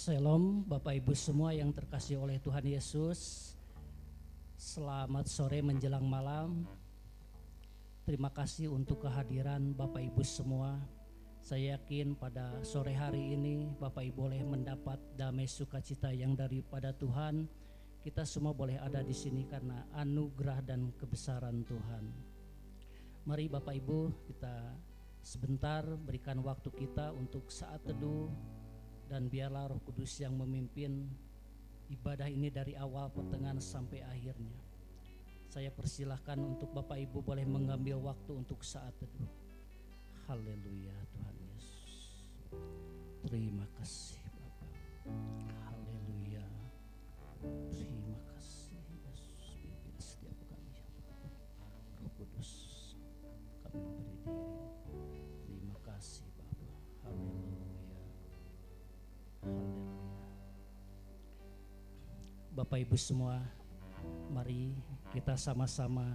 Shalom Bapak Ibu semua yang terkasih oleh Tuhan Yesus. Selamat sore menjelang malam. Terima kasih untuk kehadiran Bapak Ibu semua. Saya yakin pada sore hari ini Bapak Ibu boleh mendapat damai sukacita yang daripada Tuhan. Kita semua boleh ada di sini karena anugerah dan kebesaran Tuhan. Mari Bapak Ibu kita sebentar berikan waktu kita untuk saat teduh. Dan biarlah Roh Kudus yang memimpin ibadah ini dari awal, pertengahan sampai akhirnya. Saya persilahkan untuk Bapak Ibu boleh mengambil waktu untuk saat teduh. Haleluya Tuhan Yesus. Terima kasih Bapak. Haleluya. Terima kasih Yesus. Pimpin setiap kami ya Bapak. Roh Kudus kami beri diri. Terima kasih Bapak. Haleluya. Bapak Ibu semua, mari kita sama-sama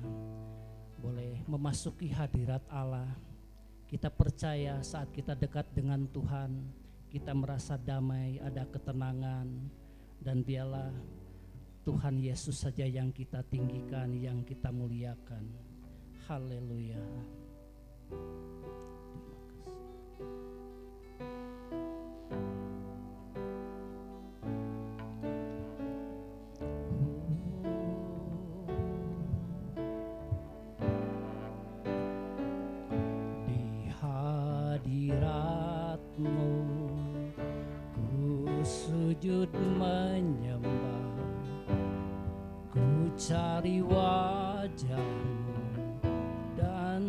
boleh memasuki hadirat Allah. Kita percaya saat kita dekat dengan Tuhan, kita merasa damai, ada ketenangan, dan biarlah Tuhan Yesus saja yang kita tinggikan, yang kita muliakan. Haleluya. Sujud menyembah, ku cari wajah-Mu dan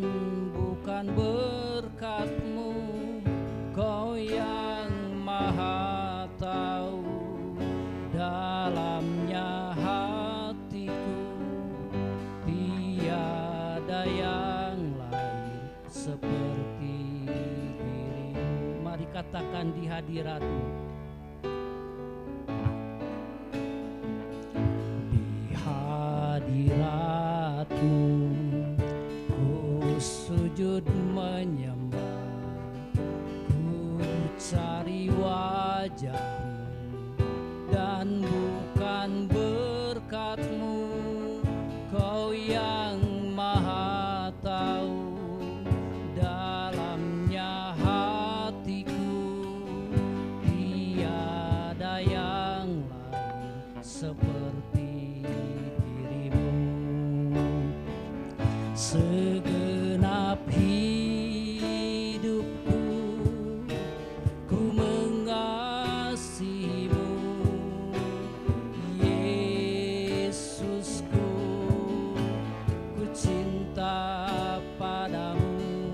bukan berkat-Mu, Kau yang maha tahu dalamnya hatiku, tiada yang lain seperti diri-Mu. Mari katakan di hadirat-Mu. Hadirat-Mu, ku sujud menyembah, ku cari wajah-Mu dan bukan berkat-Mu, Kau yang maha tahu dalamnya hatiku, tiada yang lain seperti segenap hidupku, ku mengasihi-Mu, Yesusku, ku cinta padamu,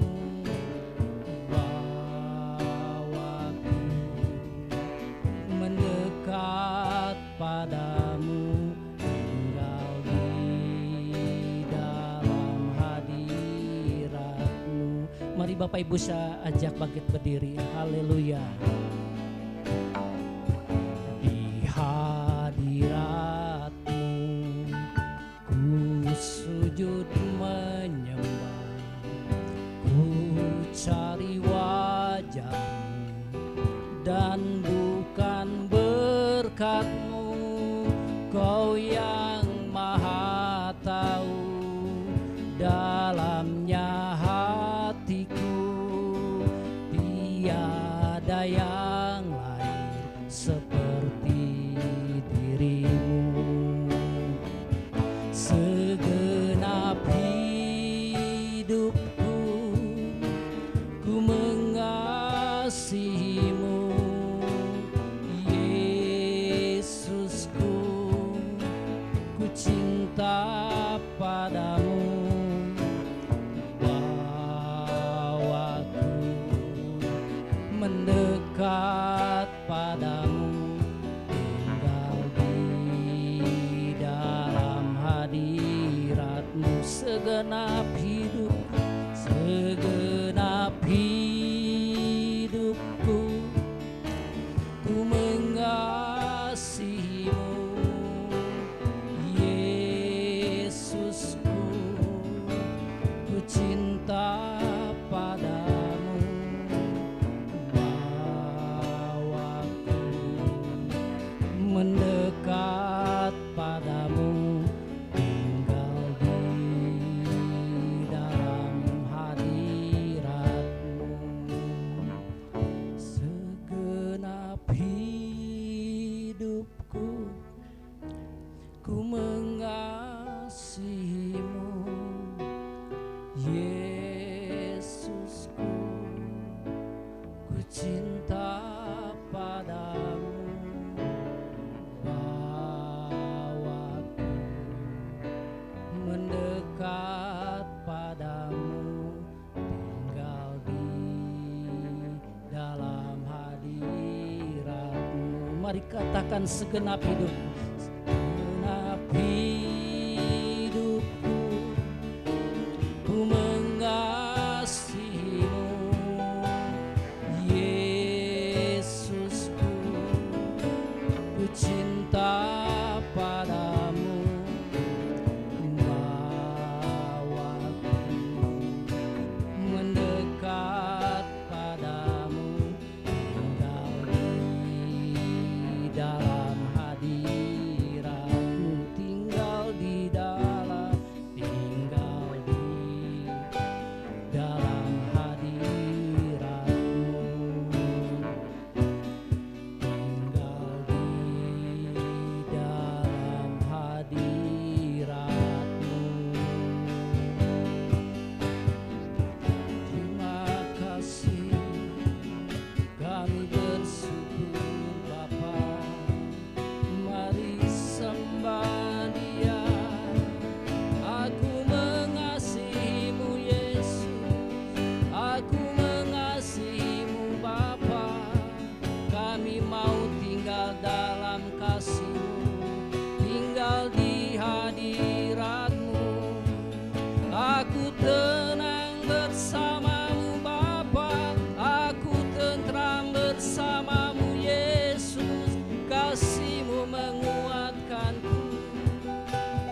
bawaku mendekat padamu. Mari Bapak Ibu saya ajak bangkit berdiri. Haleluya. Di hadirat-Mu, ku sujud menyembah, ku cari wajah-Mu dan bukan berkat-Mu, Kau yang maha tahu dalamnya tiada yang lain seperti diri-Mu. Segenap hidupku, ku mengasihi-Mu, Yesusku, ku cinta padamu. Mendekat padamu, tinggal di dalam hadirat-Mu. Segenap hidupku, ku mengasihi-Mu, Yesusku, ku cinta padamu. Mari katakan segenap hidup. Segenap hidupku ku mengasihimu, Yesusku, ku cinta padamu, bawaku mendekat padamu, tinggal di dalam hadiratmu, tinggal di dalam hadiratmu, tinggal di dalam hadiratmu. Terima kasih, kami bersyukur Bapa. Mari sembah Dia. Aku mengasihimu Yesus, aku mengasihimu Bapa. Kami mau tinggal dalam kasih-Mu, tinggal di hadirat-Mu. Aku tenang bersamamu Bapa, aku tentram bersamamu Yesus. Kasih-Mu menguatkanku,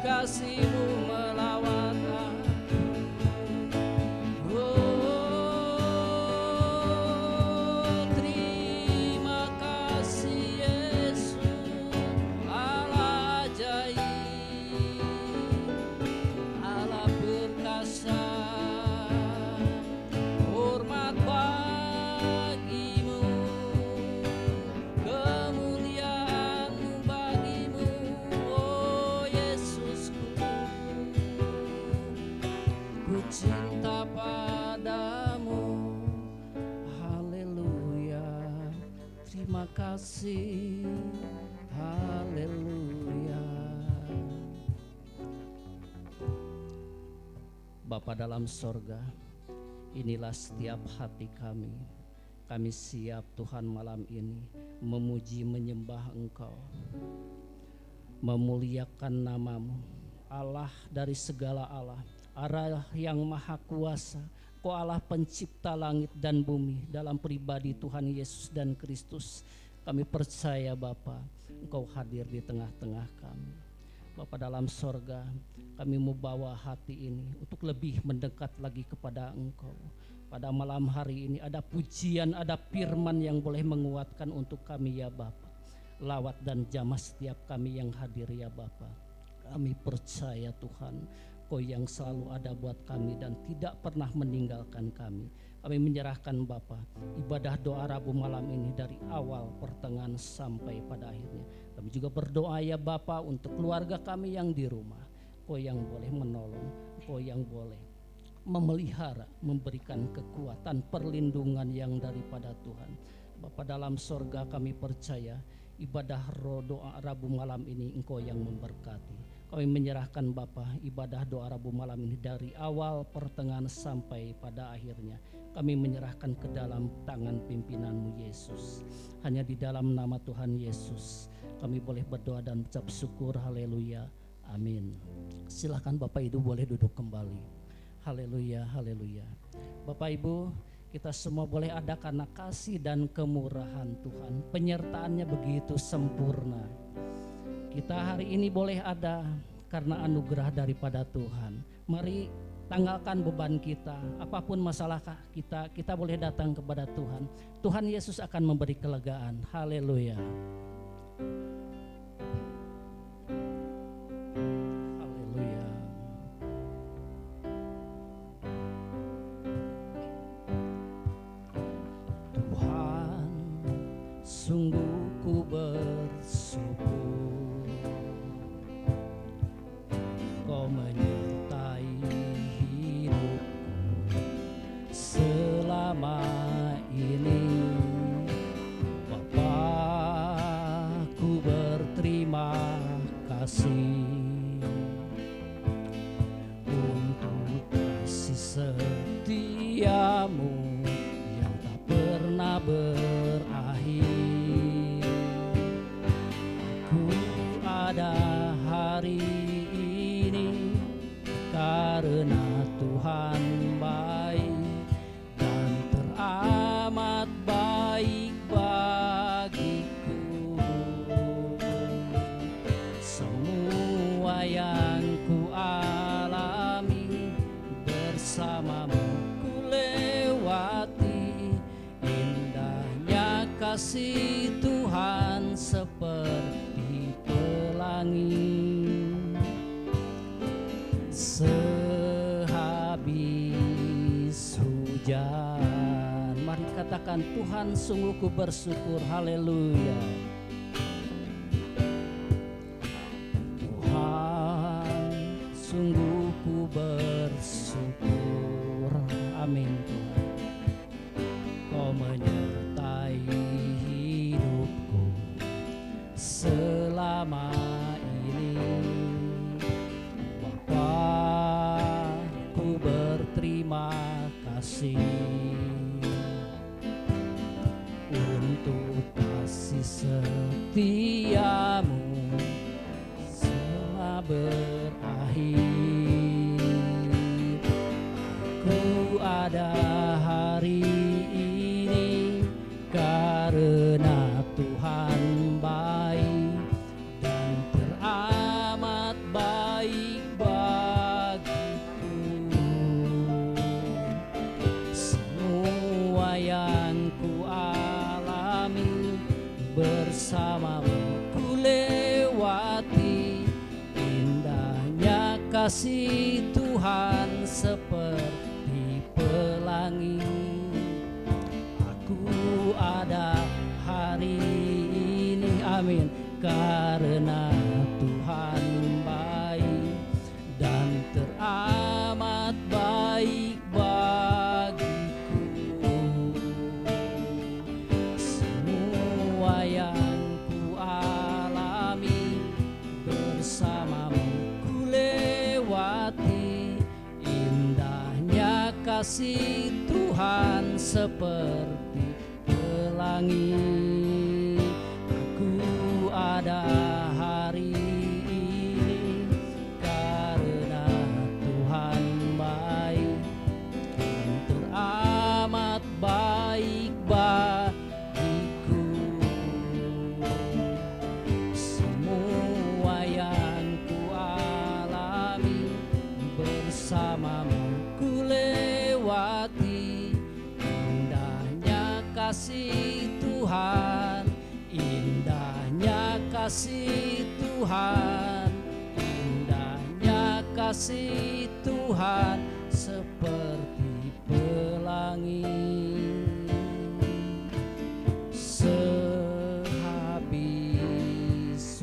kasih-Mu melawat aku. Oh, terima kasih Yesus, Allah ajaib, Allah perkasa. Hormat bagimu, kemuliaan-Mu bagimu, oh Yesusku. Ku cinta padamu, haleluya. Terima kasih, haleluya. Bapa dalam sorga, inilah setiap hati kami. Kami siap Tuhan malam ini memuji menyembah Engkau, memuliakan nama-Mu, Allah dari segala Allah, Allah yang maha kuasa. Kau Allah pencipta langit dan bumi, dalam pribadi Tuhan Yesus dan Kristus. Kami percaya Bapa, Engkau hadir di tengah-tengah kami. Bapa dalam sorga, kami mau bawa hati ini untuk lebih mendekat lagi kepada Engkau. Pada malam hari ini ada pujian, ada firman yang boleh menguatkan untuk kami ya Bapa. Lawat dan jamah setiap kami yang hadir ya Bapa. Kami percaya Tuhan, Kau yang selalu ada buat kami dan tidak pernah meninggalkan kami. Kami menyerahkan Bapa ibadah doa Rabu malam ini dari awal, pertengahan sampai pada akhirnya. Kami juga berdoa ya Bapa untuk keluarga kami yang di rumah. Kau yang boleh menolong, Kau yang boleh memelihara, memberikan kekuatan, perlindungan yang daripada Tuhan. Bapa dalam sorga, kami percaya ibadah roh doa Rabu malam ini Engkau yang memberkati. Kami menyerahkan Bapa ibadah doa Rabu malam ini dari awal, pertengahan sampai pada akhirnya. Kami menyerahkan ke dalam tangan pimpinan-Mu Yesus. Hanya di dalam nama Tuhan Yesus kami boleh berdoa dan ucap syukur. Haleluya, amin. Silakan Bapak Ibu boleh duduk kembali. Haleluya, haleluya. Bapak Ibu, kita semua boleh ada karena kasih dan kemurahan Tuhan. Penyertaannya begitu sempurna. Kita hari ini boleh ada karena anugerah daripada Tuhan. Mari tanggalkan beban kita, apapun masalah kita boleh datang kepada Tuhan. Tuhan Yesus akan memberi kelegaan. Haleluya. Haleluya. Tuhan, sungguh ku bersyukur Kau menyertai hidupku selama ini. Bapa, ku berterima kasih untuk kasih setiamu yang tak pernah berakhir. kasih Tuhan seperti pelangi. Sehabis hujan, mari katakan, Tuhan sungguh ku bersyukur. Haleluya. Tuhan sungguh ku bersyukur. Amin Tuhan. Kau menyertai hidupku selama ini. Bapa, ku berterima kasih untuk kasih setiamu selama berakhir. Ku ada hari ini karena Tuhan baik dan teramat baik bagiku. Semua yang ku alami bersamamu ku lewati. Indahnya kasih Tuhan seperti pelangi. Aku ada hari ini, amin, karena Tuhan baik dan teramat baik bagiku. Semua yang ku alami bersamamu ku lewati. Indahnya kasih Tuhan seperti pelangi. Aku ada hari ini karena Tuhan baik dan teramat baik bagiku. Semua yang ku alami bersamamu ku lewati. Indahnya kasih Tuhan, indahnya kasih Tuhan, indahnya kasih Tuhan seperti pelangi. Sehabis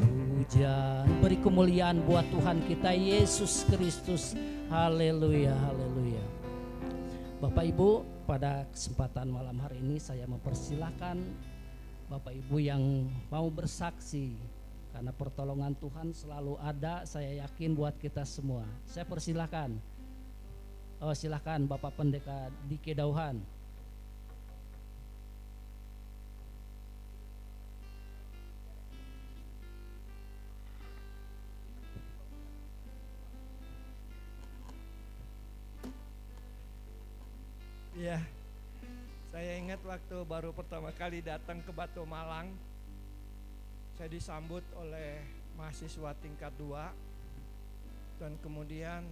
hujan, beri kemuliaan buat Tuhan kita Yesus Kristus. Haleluya, haleluya. Bapak Ibu, pada kesempatan malam hari ini saya mempersilahkan Bapak Ibu yang mau bersaksi, karena pertolongan Tuhan selalu ada, saya yakin, buat kita semua. Saya persilahkan. Oh, silahkan Bapak Pendeta Dike Dauhan. Ya, saya ingat waktu baru pertama kali datang ke Batu Malang, saya disambut oleh mahasiswa tingkat 2, dan kemudian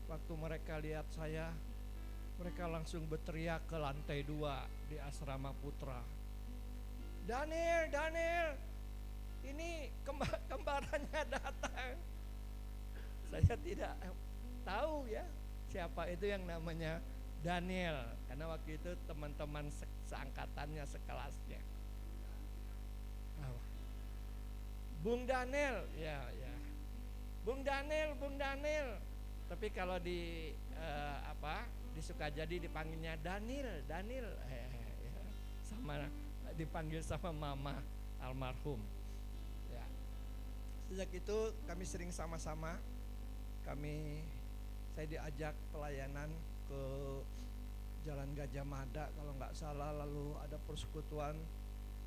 waktu mereka lihat saya, mereka langsung berteriak ke lantai 2 di asrama putra. Daniel, Daniel, ini kembarannya datang. Saya tidak tahu ya siapa itu yang namanya Daniel, karena waktu itu teman-teman seangkatannya, sekelasnya. Bung Daniel, ya, Bung Daniel. Tapi kalau di di Sukajadi dipanggilnya Daniel, ya. Sama dipanggil sama mama almarhum. Ya. Sejak itu kami sering sama-sama, saya diajak pelayanan ke Jalan Gajah Mada kalau nggak salah, lalu ada persekutuan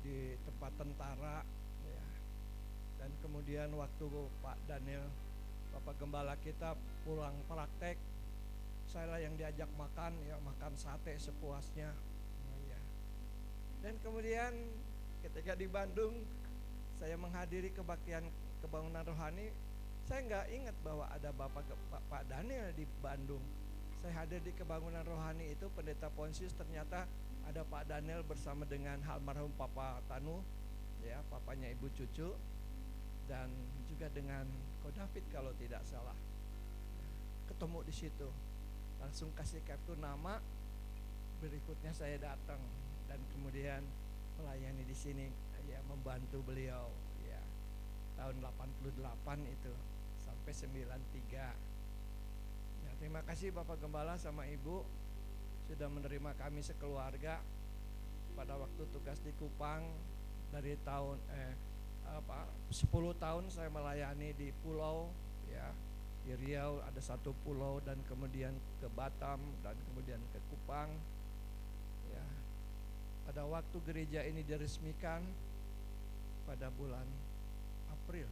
di tempat tentara ya. Dan kemudian waktu Pak Daniel, Bapak Gembala kita pulang praktek, saya yang diajak makan, ya makan sate sepuasnya ya. Dan kemudian ketika di Bandung saya menghadiri kebaktian kebangunan rohani, saya nggak ingat bahwa ada Pak Daniel di Bandung. saya hadir di kebangunan rohani itu, Pendeta Ponsius, ternyata ada Pak Daniel bersama dengan almarhum Papa Tanu, ya, papanya Ibu Cucu, dan juga dengan Ko David kalau tidak salah. Ketemu di situ, langsung kasih kartu nama. Berikutnya saya datang dan kemudian melayani di sini, ya, membantu beliau, ya, tahun 88 itu sampai 93. Ya, terima kasih Bapak Gembala sama Ibu sudah menerima kami sekeluarga pada waktu tugas di Kupang. Dari tahun 10 tahun saya melayani di pulau, ya, di Riau ada satu pulau, dan kemudian ke Batam, dan kemudian ke Kupang. Ya, pada waktu gereja ini diresmikan pada bulan April,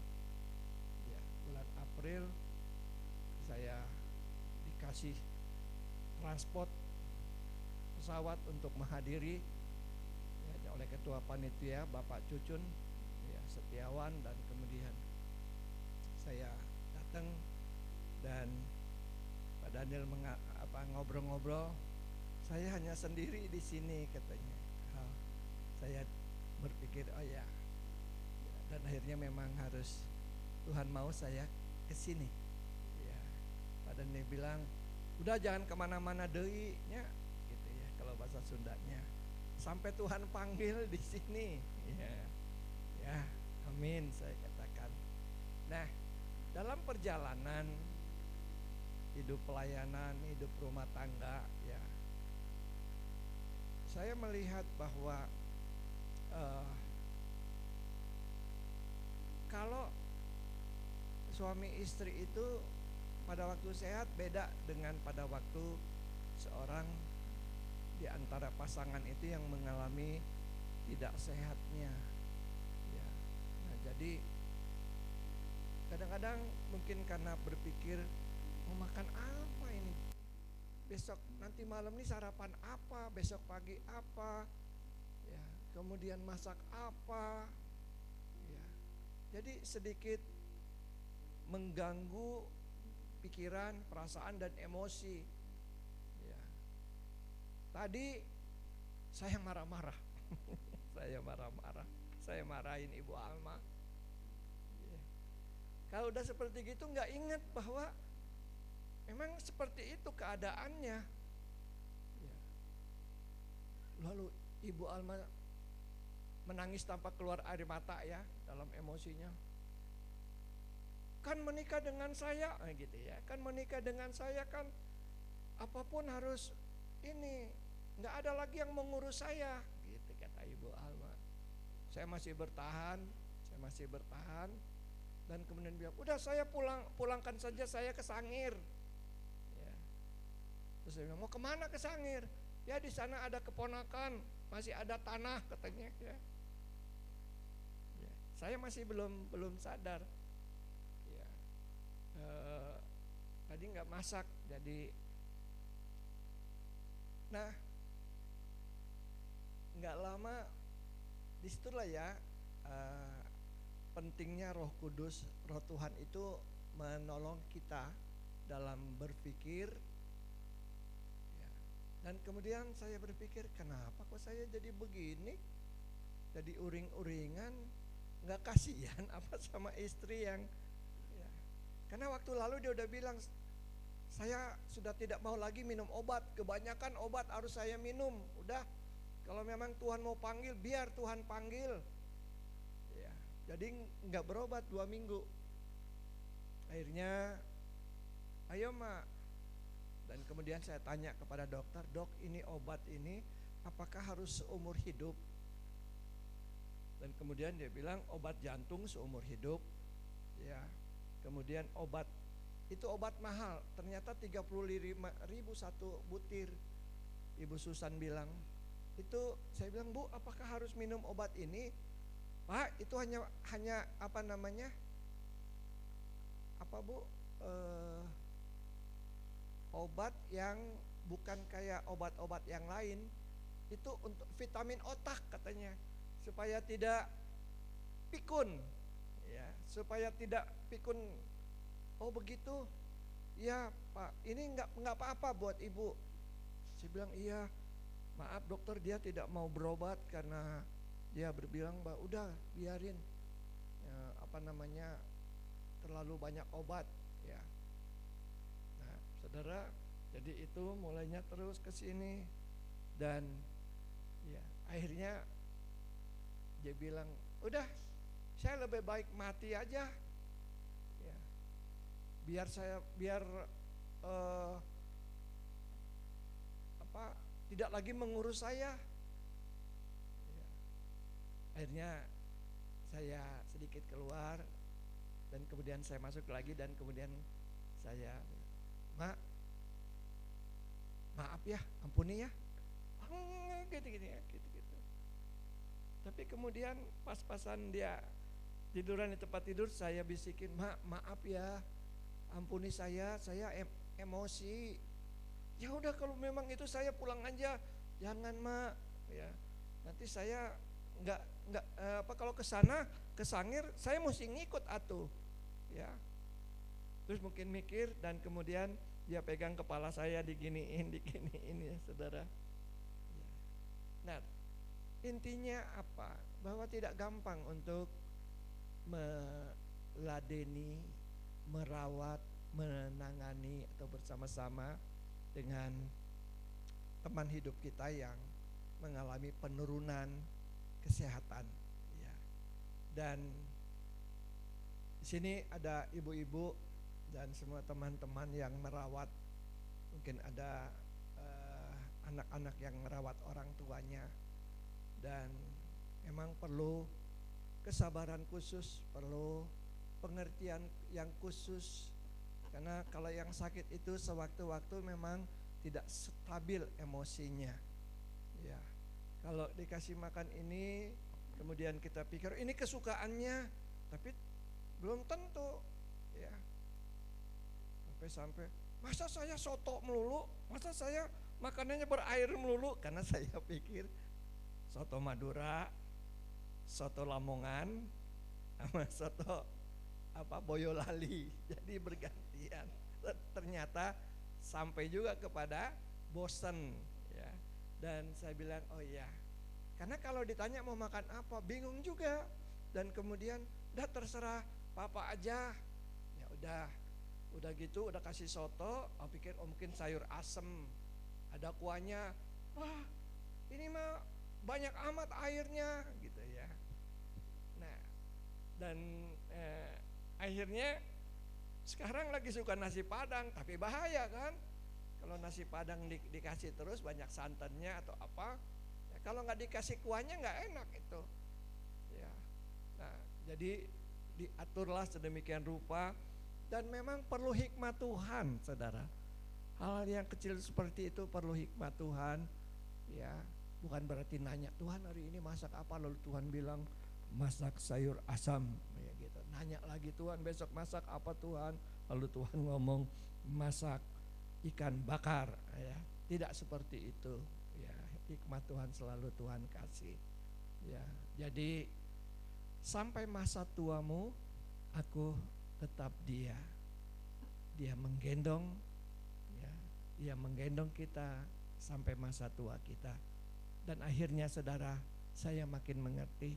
ya, bulan April saya dikasih transport pesawat untuk menghadiri, ya, oleh Ketua Panitia Bapak Cucun, ya, Setiawan, dan kemudian saya datang dan Pak Daniel ngobrol-ngobrol. Saya hanya sendiri di sini katanya. Saya berpikir, oh ya, dan akhirnya memang harus Tuhan mau saya ke sini. Ya, Pak Daniel bilang, udah jangan kemana-mana deui nya, gitu ya, kalau bahasa Sundanya. Sampai Tuhan panggil di sini. Ya, ya, amin saya katakan. Nah, dalam perjalanan hidup pelayanan, hidup rumah tangga, ya, saya melihat bahwa kalau suami istri itu pada waktu sehat beda dengan pada waktu seorang di antara pasangan itu yang mengalami tidak sehatnya, ya. Nah, jadi kadang-kadang mungkin karena berpikir mau makan apa ini, besok nanti malam ini sarapan apa, besok pagi apa, ya, kemudian masak apa, ya. Jadi sedikit mengganggu pikiran, perasaan, dan emosi, ya. Tadi saya marah-marah saya marah-marah, saya marahin Ibu Alma, ya. Kalau udah seperti gitu nggak ingat bahwa memang seperti itu keadaannya, ya. Lalu Ibu Alma menangis tanpa keluar air mata, ya, dalam emosinya. Kan menikah dengan saya, gitu ya. Kan menikah dengan saya kan apapun harus ini, nggak ada lagi yang mengurus saya, gitu kata Ibu Alma. Saya masih bertahan, dan kemudian bilang, udah saya pulangkan saja saya ke Sangir. Ya. Terus saya bilang, mau kemana ke Sangir? Ya di sana ada keponakan, masih ada tanah katanya, ya. Ya. Saya masih belum sadar. Ya. Tadi nggak masak, jadi, nah, nggak lama disitulah, ya, pentingnya Roh Kudus, Roh Tuhan itu menolong kita dalam berpikir, ya. Dan kemudian saya berpikir, kenapa kok saya jadi begini, jadi uring-uringan, nggak kasihan apa sama istri yang, ya. Karena waktu lalu dia udah bilang, saya sudah tidak mau lagi minum obat, kebanyakan obat harus saya minum, udah, kalau memang Tuhan mau panggil, biar Tuhan panggil. Ya, jadi nggak berobat 2 minggu. Akhirnya, ayo Mak. Dan kemudian saya tanya kepada dokter, dok, ini obat ini apakah harus seumur hidup? Dan kemudian dia bilang obat jantung seumur hidup, ya. Kemudian obat itu obat mahal, ternyata 35.000 satu butir. Ibu Susan bilang, itu saya bilang, Bu, apakah harus minum obat ini? Pak, itu hanya apa namanya? Apa Bu? Obat yang bukan kayak obat-obat yang lain. Itu untuk vitamin otak katanya, supaya tidak pikun, ya, supaya tidak pikun. Oh begitu. iya Pak, ini nggak apa-apa buat ibu. Saya bilang iya, maaf dokter, dia tidak mau berobat karena dia berbilang bahwa udah biarin, ya, terlalu banyak obat ya. Nah saudara, jadi itu mulainya terus ke sini dan ya akhirnya dia bilang udah, saya lebih baik mati aja ya, biar eh, tidak lagi mengurus saya ya. Akhirnya saya sedikit keluar dan kemudian saya masuk lagi dan kemudian saya, maaf ya, ampuni ya, gitu. Tapi kemudian pas-pasan dia tiduran di tempat tidur, saya bisikin, maaf ya, ampuni saya emosi. Ya udah kalau memang itu saya pulang aja, jangan Mak ya. Nanti saya nggak kalau ke sana ke Sangir saya mesti ngikut atuh ya. Terus mungkin mikir dan kemudian dia pegang kepala saya diginiin ya saudara. Nah intinya apa? Bahwa tidak gampang untuk meladeni, merawat, menangani atau bersama-sama dengan teman hidup kita yang mengalami penurunan kesehatan ya. Dan di sini ada ibu-ibu dan semua teman-teman yang merawat, mungkin ada anak-anak yang merawat orang tuanya, dan memang perlu kesabaran khusus, perlu pengertian yang khusus. Karena kalau yang sakit itu sewaktu-waktu memang tidak stabil emosinya ya. Kalau dikasih makan ini kemudian kita pikir ini kesukaannya, tapi belum tentu ya. Sampai masa saya soto melulu, masa saya makanannya berair melulu, karena saya pikir soto Madura, soto Lamongan, sama soto Boyolali, jadi bergantian. Ternyata sampai juga kepada bosen ya. Dan saya bilang oh iya, karena kalau ditanya mau makan apa bingung juga. Dan kemudian udah terserah papa aja. Ya udah gitu, udah kasih soto, pikir mungkin sayur asem, ada kuahnya. Wah ini mah banyak amat airnya gitu ya. Nah dan akhirnya sekarang lagi suka nasi padang, tapi bahaya kan kalau nasi padang dikasih terus banyak santannya atau apa ya, kalau nggak dikasih kuahnya nggak enak itu ya. Nah jadi diaturlah sedemikian rupa, dan memang perlu hikmat Tuhan saudara. Hal yang kecil seperti itu perlu hikmat Tuhan ya. Bukan berarti nanya Tuhan hari ini masak apa, lalu Tuhan bilang masak sayur asam ya gitu. Nanya lagi Tuhan besok masak apa Tuhan, lalu Tuhan ngomong masak ikan bakar ya. Tidak seperti itu ya. Hikmat Tuhan selalu Tuhan kasih ya. Jadi sampai masa tuamu aku tetap dia menggendong ya. Dia menggendong kita sampai masa tua kita. Dan akhirnya saudara, saya makin mengerti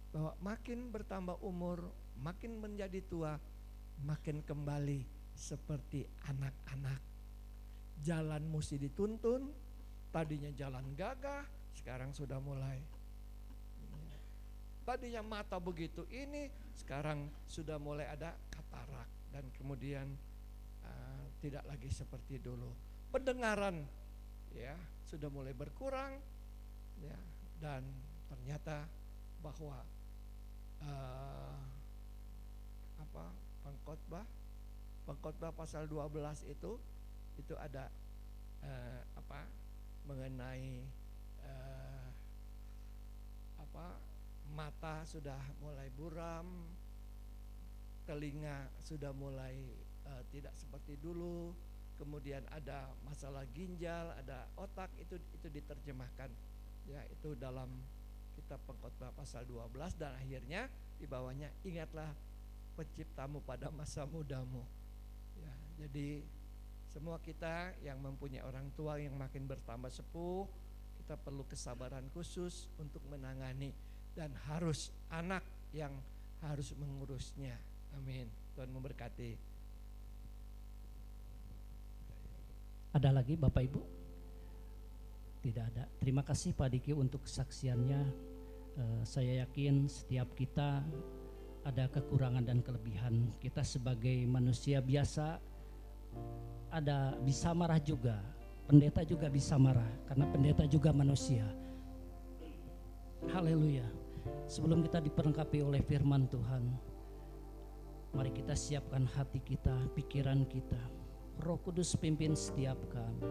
bahwa makin bertambah umur, makin menjadi tua, makin kembali seperti anak-anak. Jalan mesti dituntun, tadinya jalan gagah, sekarang sudah mulai. Tadinya mata begitu ini, sekarang sudah mulai ada katarak, dan kemudian tidak lagi seperti dulu. Pendengaran ya sudah mulai berkurang ya, dan ternyata bahwa pengkhotbah pasal 12 itu ada mengenai mata sudah mulai buram, telinga sudah mulai tidak seperti dulu, kemudian ada masalah ginjal, ada otak, itu diterjemahkan ya, itu dalam kitab Pengkhotbah pasal 12, dan akhirnya di bawahnya ingatlah penciptamu pada masa mudamu ya. Jadi Semua kita yang mempunyai orang tua yang makin bertambah sepuh, kita perlu kesabaran khusus untuk menangani, dan harus anak yang harus mengurusnya. Amin. Tuhan memberkati. Ada lagi Bapak Ibu? Tidak ada. Terima kasih Pak Diki untuk kesaksiannya. Saya yakin setiap kita ada kekurangan dan kelebihan. Kita sebagai manusia biasa ada bisa marah juga. Pendeta juga bisa marah karena pendeta juga manusia. Haleluya. Sebelum kita diperlengkapi oleh firman Tuhan, mari kita siapkan hati kita, pikiran kita. Roh Kudus pimpin setiap kami.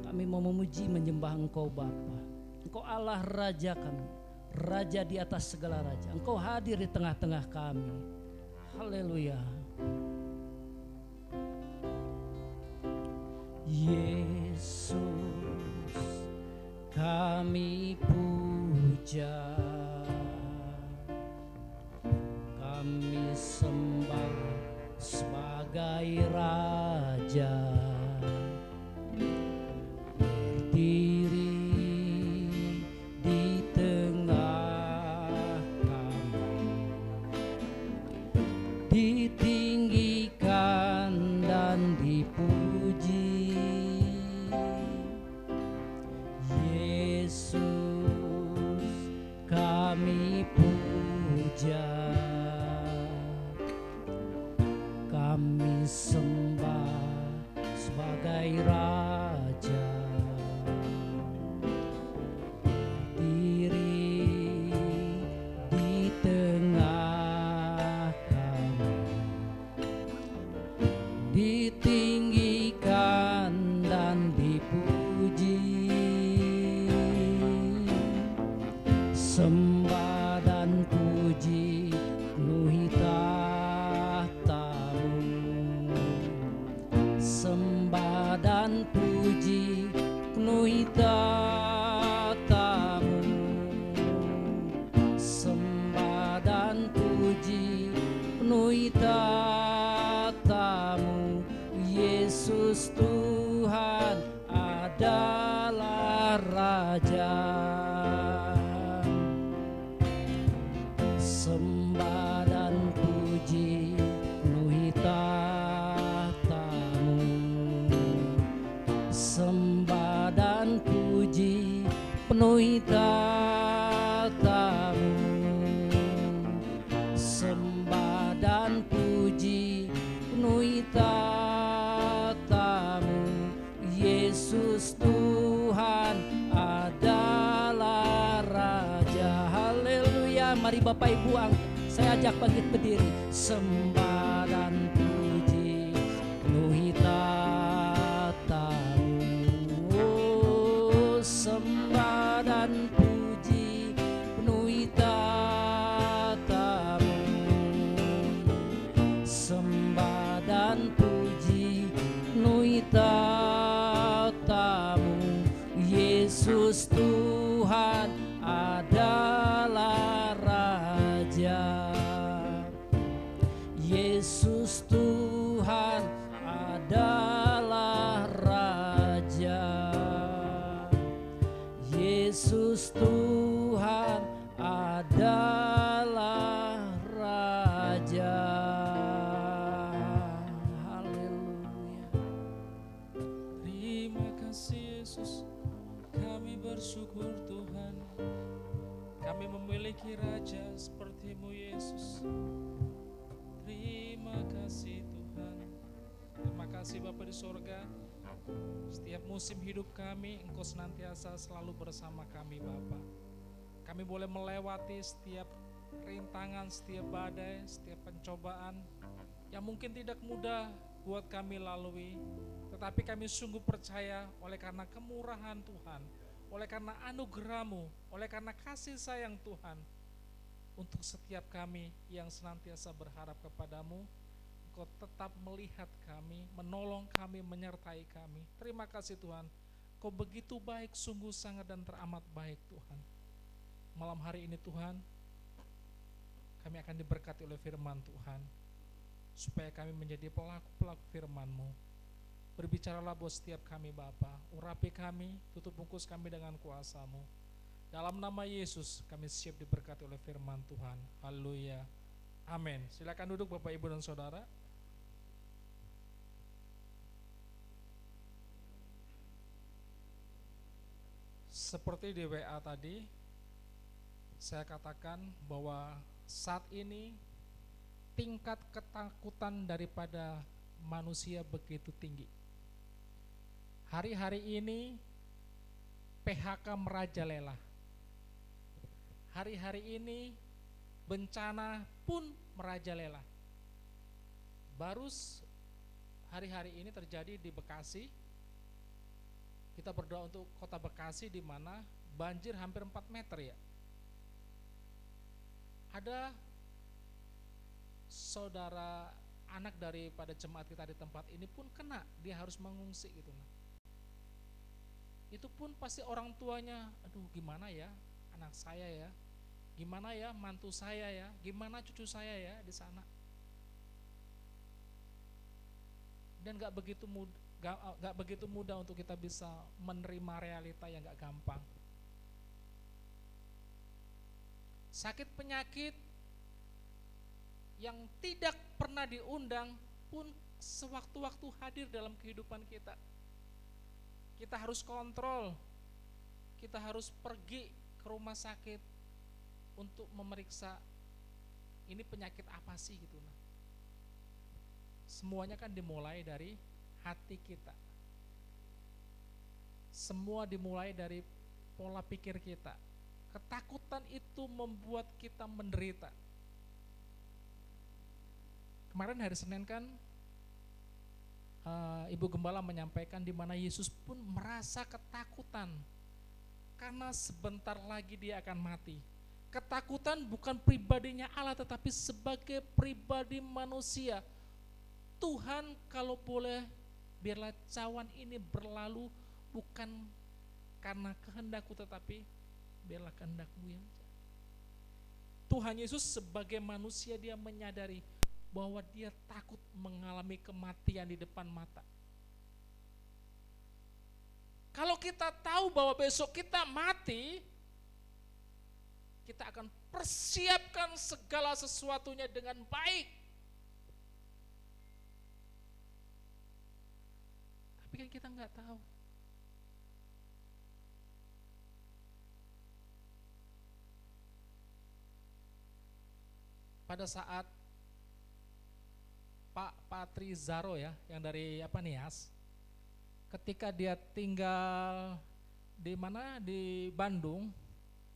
Kami mau memuji menyembah Engkau Bapa. Engkau Allah Raja kami, Raja di atas segala raja. Engkau hadir di tengah-tengah kami. Haleluya. Yesus kami puja, kami sembah sebagai Raja, berdiri di tengah kami, ditinggikan dan dipuji. Yesus kami puja, kami sembah sebagai Raja, berdiri di tengah kami, ditinggikan dan dipuji. Sembah dan puji penuhi tahta-Mu. Sembah dan puji penuhi tahta-Mu. Sembah dan puji penuhi tahta-Mu. Yesus Tuhan adalah Raja. Sembah dan puji penuhi tahta-Mu. Sembah dan puji penuhi tahta-Mu. Sembah dan puji penuhi tahta-Mu. Yesus Tuhan adalah Raja. Haleluya. Mari Bapak Ibu, saya ajak bangkit berdiri. Sembah dan puji penuhi tahta-Mu. Oh, sembah dan puji penuhi tahta-Mu. Sembah dan puji penuhi tahta-Mu. Yesus Tuhan adalah Raja. Yesus Tuhan adalah Raja. Yesus Tuhan adalah Raja. Haleluya. Terima kasih Yesus, kami bersyukur Tuhan, kami memiliki Raja seperti-Mu Yesus. Terima kasih Tuhan. Terima kasih Bapa di sorga. Setiap musim hidup kami, Engkau senantiasa selalu bersama kami Bapa. Kami boleh melewati setiap rintangan, setiap badai, setiap pencobaan yang mungkin tidak mudah buat kami lalui. Tetapi kami sungguh percaya oleh karena kemurahan Tuhan, oleh karena anugerah-Mu, oleh karena kasih sayang Tuhan, untuk setiap kami yang senantiasa berharap kepada-Mu, Engkau tetap melihat kami, menolong kami, menyertai kami. Terima kasih Tuhan, Kau begitu baik, sungguh sangat dan teramat baik Tuhan. Malam hari ini Tuhan, kami akan diberkati oleh firman Tuhan, supaya kami menjadi pelaku-pelaku firman-Mu. Berbicaralah buat setiap kami Bapa, urapi kami, tutup bungkus kami dengan kuasa-Mu. Dalam nama Yesus kami siap diberkati oleh firman Tuhan. Haleluya. Amin. Silakan duduk Bapak Ibu dan Saudara. Seperti di WA tadi, saya katakan bahwa saat ini tingkat ketakutan daripada manusia begitu tinggi. Hari-hari ini PHK merajalela. Hari-hari ini bencana pun merajalela. Baru hari-hari ini terjadi di Bekasi. Kita berdoa untuk kota Bekasi di mana banjir hampir 4 meter ya. Ada saudara anak daripada jemaat kita di tempat ini pun kena, dia harus mengungsi gitu. Itu pun pasti orang tuanya, aduh gimana ya anak saya ya, gimana ya mantu saya ya, gimana cucu saya ya di sana. Dan gak begitu mudah untuk kita bisa menerima realita yang gak gampang. Sakit penyakit yang tidak pernah diundang pun sewaktu-waktu hadir dalam kehidupan kita. Kita harus kontrol, kita harus pergi ke rumah sakit untuk memeriksa ini penyakit apa sih gitu. Semuanya kan dimulai dari hati kita. Semua dimulai dari pola pikir kita. Ketakutan itu membuat kita menderita. Kemarin hari Senin kan Ibu Gembala menyampaikan di mana Yesus pun merasa ketakutan karena sebentar lagi dia akan mati. Ketakutan bukan pribadinya Allah tetapi sebagai pribadi manusia. Tuhan kalau boleh biarlah cawan ini berlalu bukan karena kehendakku tetapi biarlah kehendak-Mu yang jadi. Tuhan Yesus sebagai manusia dia menyadari bahwa dia takut mengalami kematian di depan mata. Kalau kita tahu bahwa besok kita mati, kita akan persiapkan segala sesuatunya dengan baik. Tapi kan kita nggak tahu. Pada saat Pak Patrizaro ya, yang dari Nias, ketika dia tinggal di mana di Bandung,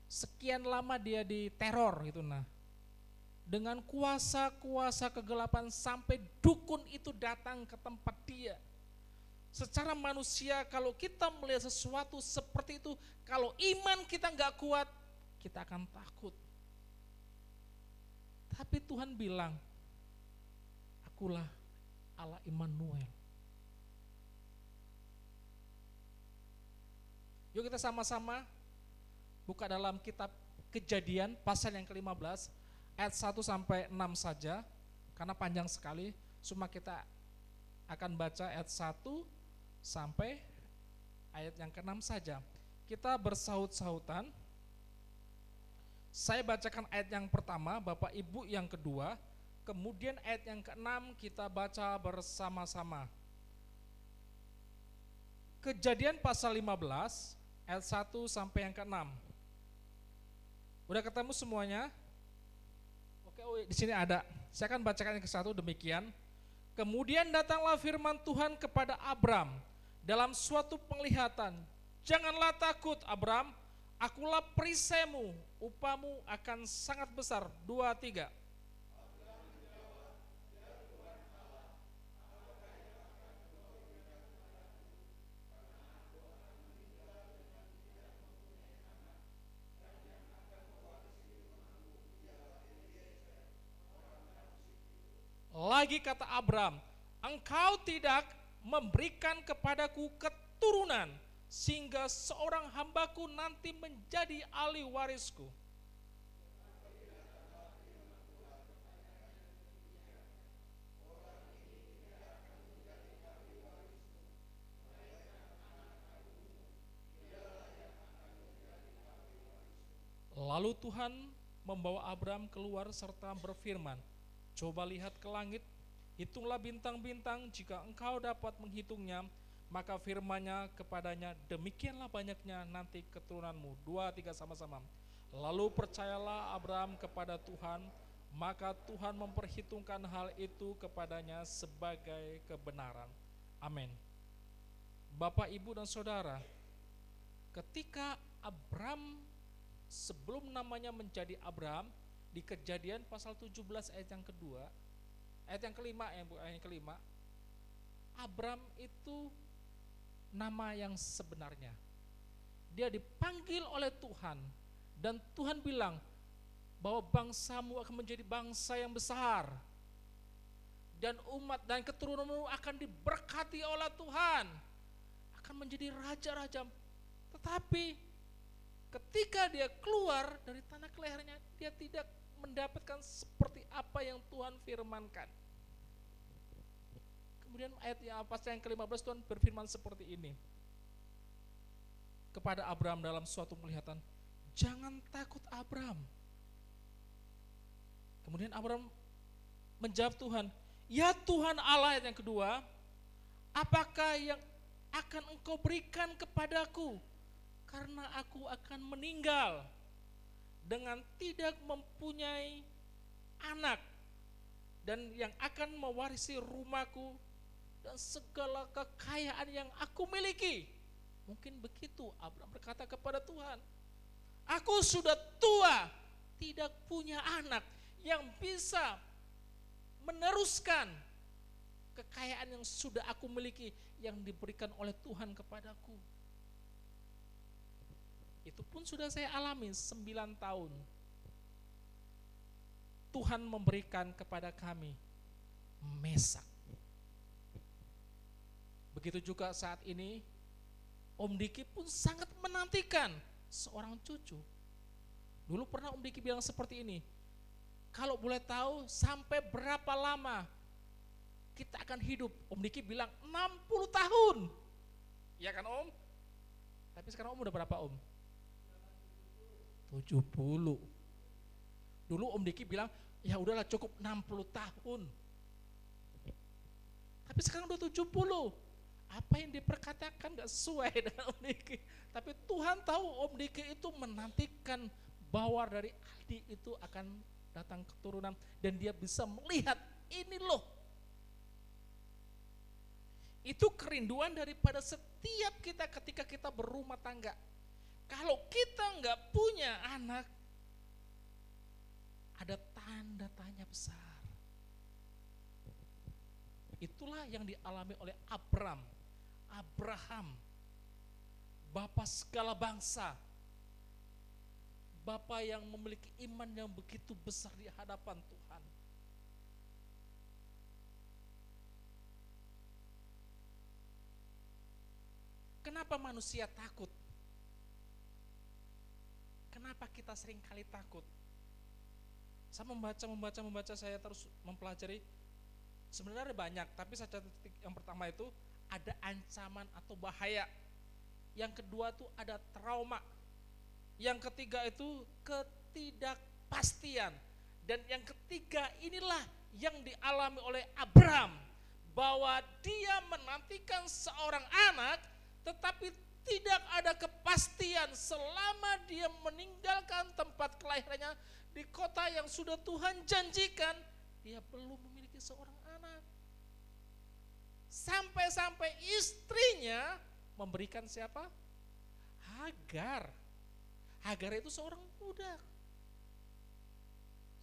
sekian lama dia diteror gitu dengan kuasa-kuasa kegelapan sampai dukun itu datang ke tempat dia. Secara manusia kalau kita melihat sesuatu seperti itu, kalau iman kita nggak kuat, kita akan takut. Tapi Tuhan bilang, Akulah Allah Immanuel. Yuk kita sama-sama buka dalam kitab Kejadian pasal yang ke-15 ayat 1 sampai 6 saja karena panjang sekali. Cuma kita akan baca ayat 1 sampai ayat yang ke-6 saja. Kita bersaut-sautan. Saya bacakan ayat yang pertama, Bapak Ibu yang kedua. Kemudian ayat yang ke-6 kita baca bersama-sama. Kejadian pasal 15 ayat 1 sampai yang ke-6. Udah ketemu semuanya? Oke, di sini ada. Saya akan bacakan yang ke-1 demikian. Kemudian datanglah firman Tuhan kepada Abram dalam suatu penglihatan. Janganlah takut Abram, akulah perisaimu, upamu akan sangat besar. 2, 3. Lagi kata Abram, engkau tidak memberikan kepadaku keturunan sehingga seorang hambaku nanti menjadi ahli warisku. Lalu Tuhan membawa Abram keluar serta berfirman, coba lihat ke langit, hitunglah bintang-bintang, jika engkau dapat menghitungnya, maka firman-Nya kepadanya, demikianlah banyaknya nanti keturunanmu. 2, 3 sama-sama. Lalu percayalah Abram kepada Tuhan, maka Tuhan memperhitungkan hal itu kepadanya sebagai kebenaran. Amin. Bapak, Ibu, dan Saudara, ketika Abram sebelum namanya menjadi Abram, di Kejadian pasal 17 ayat yang kedua, ayat yang kelima, Abram itu nama yang sebenarnya. Dia dipanggil oleh Tuhan, dan Tuhan bilang bahwa bangsamu akan menjadi bangsa yang besar, dan umat dan keturunanmu akan diberkati oleh Tuhan, akan menjadi raja-raja. Tetapi ketika dia keluar dari tanah kelahirannya, dia tidak mendapatkan seperti apa yang Tuhan firmankan. Kemudian ayat pasal yang ke-15 Tuhan berfirman seperti ini kepada Abram dalam suatu penglihatan, jangan takut Abram. Kemudian Abram menjawab Tuhan, ya Tuhan Allah, ayat yang kedua, apakah yang akan engkau berikan kepadaku? Karena aku akan meninggal dengan tidak mempunyai anak, dan yang akan mewarisi rumahku dan segala kekayaan yang aku miliki. Mungkin begitu Abram berkata kepada Tuhan, aku sudah tua, tidak punya anak yang bisa meneruskan kekayaan yang sudah aku miliki, yang diberikan oleh Tuhan kepadaku. Itu pun sudah saya alami 9 tahun. Tuhan memberikan kepada kami Mesak. Begitu juga saat ini Om Diki pun sangat menantikan seorang cucu. Dulu pernah Om Diki bilang seperti ini, kalau boleh tahu sampai berapa lama kita akan hidup? Om Diki bilang 60 tahun. Ya kan Om? Tapi sekarang Om udah berapa Om? 70. Dulu Om Diki bilang, ya udahlah cukup 60 tahun. Tapi sekarang udah 70. Apa yang diperkatakan gak sesuai dengan Om Diki. Tapi Tuhan tahu Om Diki itu menantikan bahwa dari Aldi itu akan datang keturunan, dan dia bisa melihat ini loh. Itu kerinduan daripada setiap kita ketika kita berumah tangga. Kalau kita nggak punya anak, ada tanda tanya besar. Itulah yang dialami oleh Abraham, Bapa segala bangsa, Bapa yang memiliki iman yang begitu besar di hadapan Tuhan. Kenapa manusia takut? Kenapa kita sering kali takut? Saya membaca, saya terus mempelajari. Sebenarnya banyak, tapi saya catat yang pertama itu ada ancaman atau bahaya. Yang kedua itu ada trauma. Yang ketiga itu ketidakpastian. Dan yang ketiga inilah yang dialami oleh Abram, bahwa dia menantikan seorang anak, tetapi tidak ada kepastian selama dia meninggalkan tempat kelahirannya di kota yang sudah Tuhan janjikan, dia belum memiliki seorang anak. Sampai-sampai istrinya memberikan siapa? Hagar. Hagar itu seorang budak,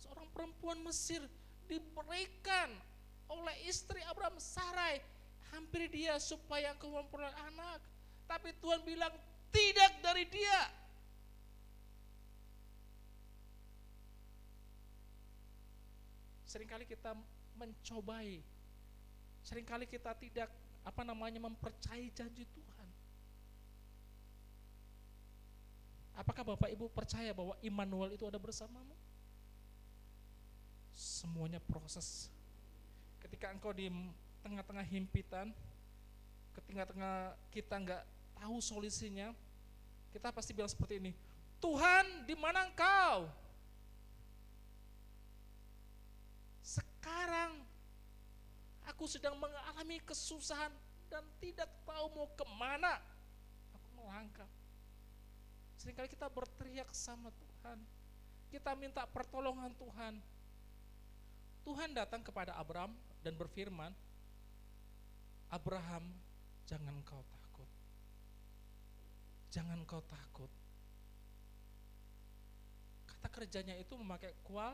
seorang perempuan Mesir, diberikan oleh istri Abraham, Sarai, hampir dia supaya engkau memperoleh anak. Tapi Tuhan bilang tidak dari dia. Seringkali kita mencobai, seringkali kita tidak mempercayai janji Tuhan. Apakah Bapak Ibu percaya bahwa Immanuel itu ada bersamamu? Semuanya proses. Ketika engkau di tengah-tengah himpitan, ketika kita nggak tahu solusinya, kita pasti bilang seperti ini, Tuhan, di mana Engkau? Sekarang aku sedang mengalami kesusahan dan tidak tahu mau kemana aku melangkah. Seringkali kita berteriak sama Tuhan, kita minta pertolongan Tuhan. Tuhan datang kepada Abraham dan berfirman, Abraham, jangan kau takut. Jangan kau takut. Kata kerjanya itu memakai kual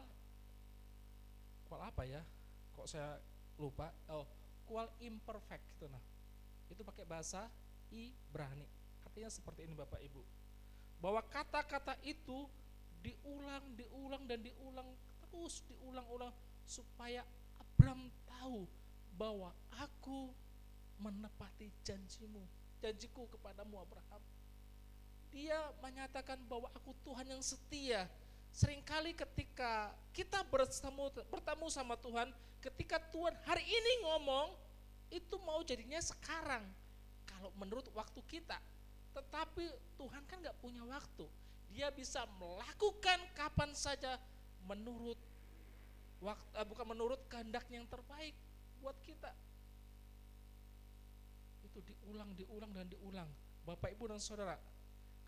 apa ya? Kok saya lupa? Oh, kual imperfect gitu nah. Itu pakai bahasa Ibrani. Artinya seperti ini Bapak Ibu. Bahwa kata-kata itu diulang dan diulang terus diulang-ulang supaya Abraham tahu bahwa aku menepati janjiku kepadamu Abraham. Dia menyatakan bahwa aku Tuhan yang setia. Seringkali ketika kita bertemu sama Tuhan, ketika Tuhan hari ini ngomong, itu mau jadinya sekarang. Kalau menurut waktu kita, tetapi Tuhan kan gak punya waktu. Dia bisa melakukan kapan saja menurut bukan menurut kehendak yang terbaik buat kita. Itu diulang dan diulang. Bapak Ibu dan Saudara,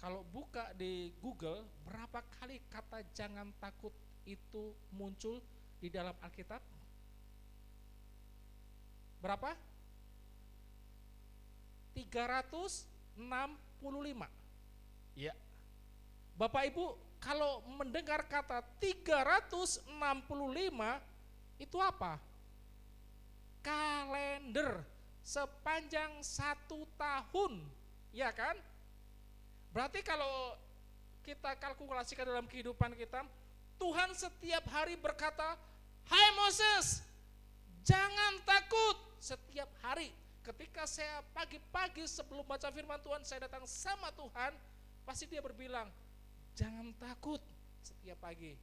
kalau buka di Google, berapa kali kata jangan takut itu muncul di dalam Alkitab? Berapa? 365. Ya. Bapak Ibu, kalau mendengar kata 365 itu apa? Kalender sepanjang 1 tahun, ya kan? Berarti kalau kita kalkulasikan dalam kehidupan kita, Tuhan setiap hari berkata, hai Moses, jangan takut. Setiap hari ketika saya pagi-pagi sebelum baca firman Tuhan, saya datang sama Tuhan, pasti dia berbilang, jangan takut setiap pagi.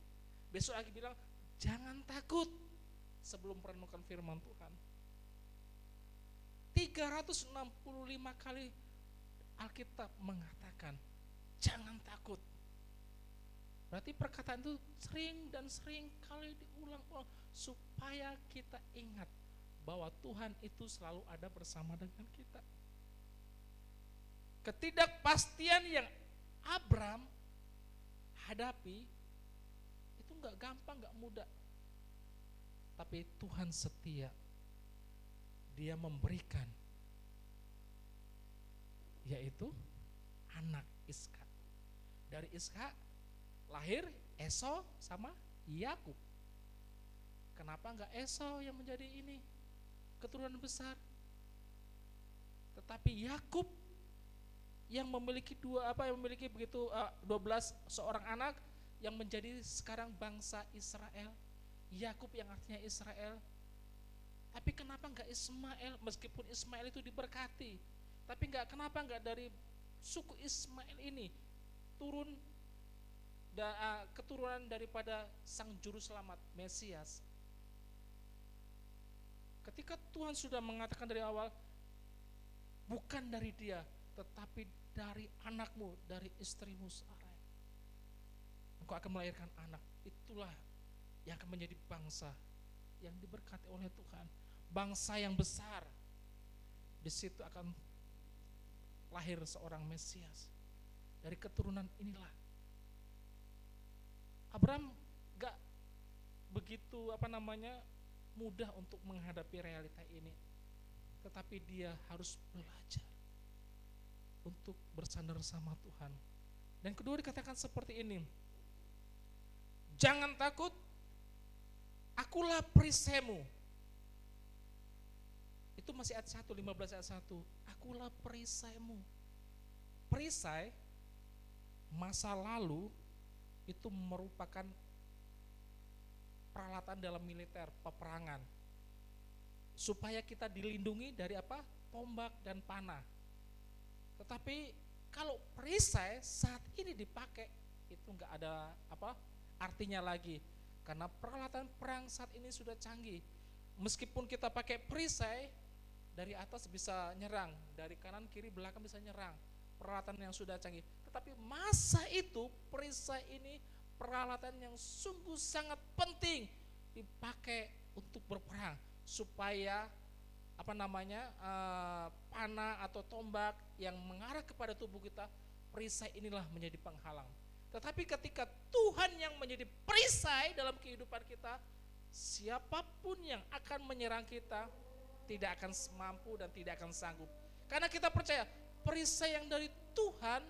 Besok lagi bilang, jangan takut sebelum merenungkan firman Tuhan. 365 kali Alkitab mengatakan, jangan takut. Berarti perkataan itu sering dan sering kali diulang-ulang supaya kita ingat bahwa Tuhan itu selalu ada bersama dengan kita. Ketidakpastian yang Abraham hadapi itu gak gampang, gak mudah. Tapi Tuhan setia. Dia memberikan, yaitu anak Ishak. Dari Ishak lahir Esau sama Yakub. Kenapa enggak Esau yang menjadi ini keturunan besar? Tetapi Yakub yang memiliki 12 seorang anak yang menjadi sekarang bangsa Israel. Yakub yang artinya Israel. Tapi kenapa enggak Ismail, meskipun Ismail itu diberkati, tapi kenapa enggak dari suku Ismail ini turun keturunan daripada sang juru selamat Mesias. Ketika Tuhan sudah mengatakan dari awal, bukan dari dia, tetapi dari anakmu, dari istrimu Sarai, engkau akan melahirkan anak. Itulah yang akan menjadi bangsa yang diberkati oleh Tuhan, bangsa yang besar. Di situ akan lahir seorang Mesias. Dari keturunan inilah Abraham gak begitu mudah untuk menghadapi realita ini, tetapi dia harus belajar untuk bersandar sama Tuhan. Dan kedua dikatakan seperti ini, jangan takut, akulah perisaimu. Itu masih ayat 1, 15 ayat 1. Akulah perisaimu. Perisai masa lalu itu merupakan peralatan dalam militer, peperangan. Supaya kita dilindungi dari tombak dan panah. Tetapi kalau perisai saat ini dipakai, itu enggak ada artinya lagi. Karena peralatan perang saat ini sudah canggih. Meskipun kita pakai perisai, dari atas bisa nyerang, dari kanan kiri belakang bisa nyerang, peralatan yang sudah canggih. tetapi masa itu perisai ini peralatan yang sungguh sangat penting dipakai untuk berperang supaya panah atau tombak yang mengarah kepada tubuh kita, perisai inilah menjadi penghalang. Tetapi ketika Tuhan yang menjadi perisai dalam kehidupan kita, siapapun yang akan menyerang kita tidak akan mampu dan tidak akan sanggup. Karena kita percaya perisai yang dari Tuhan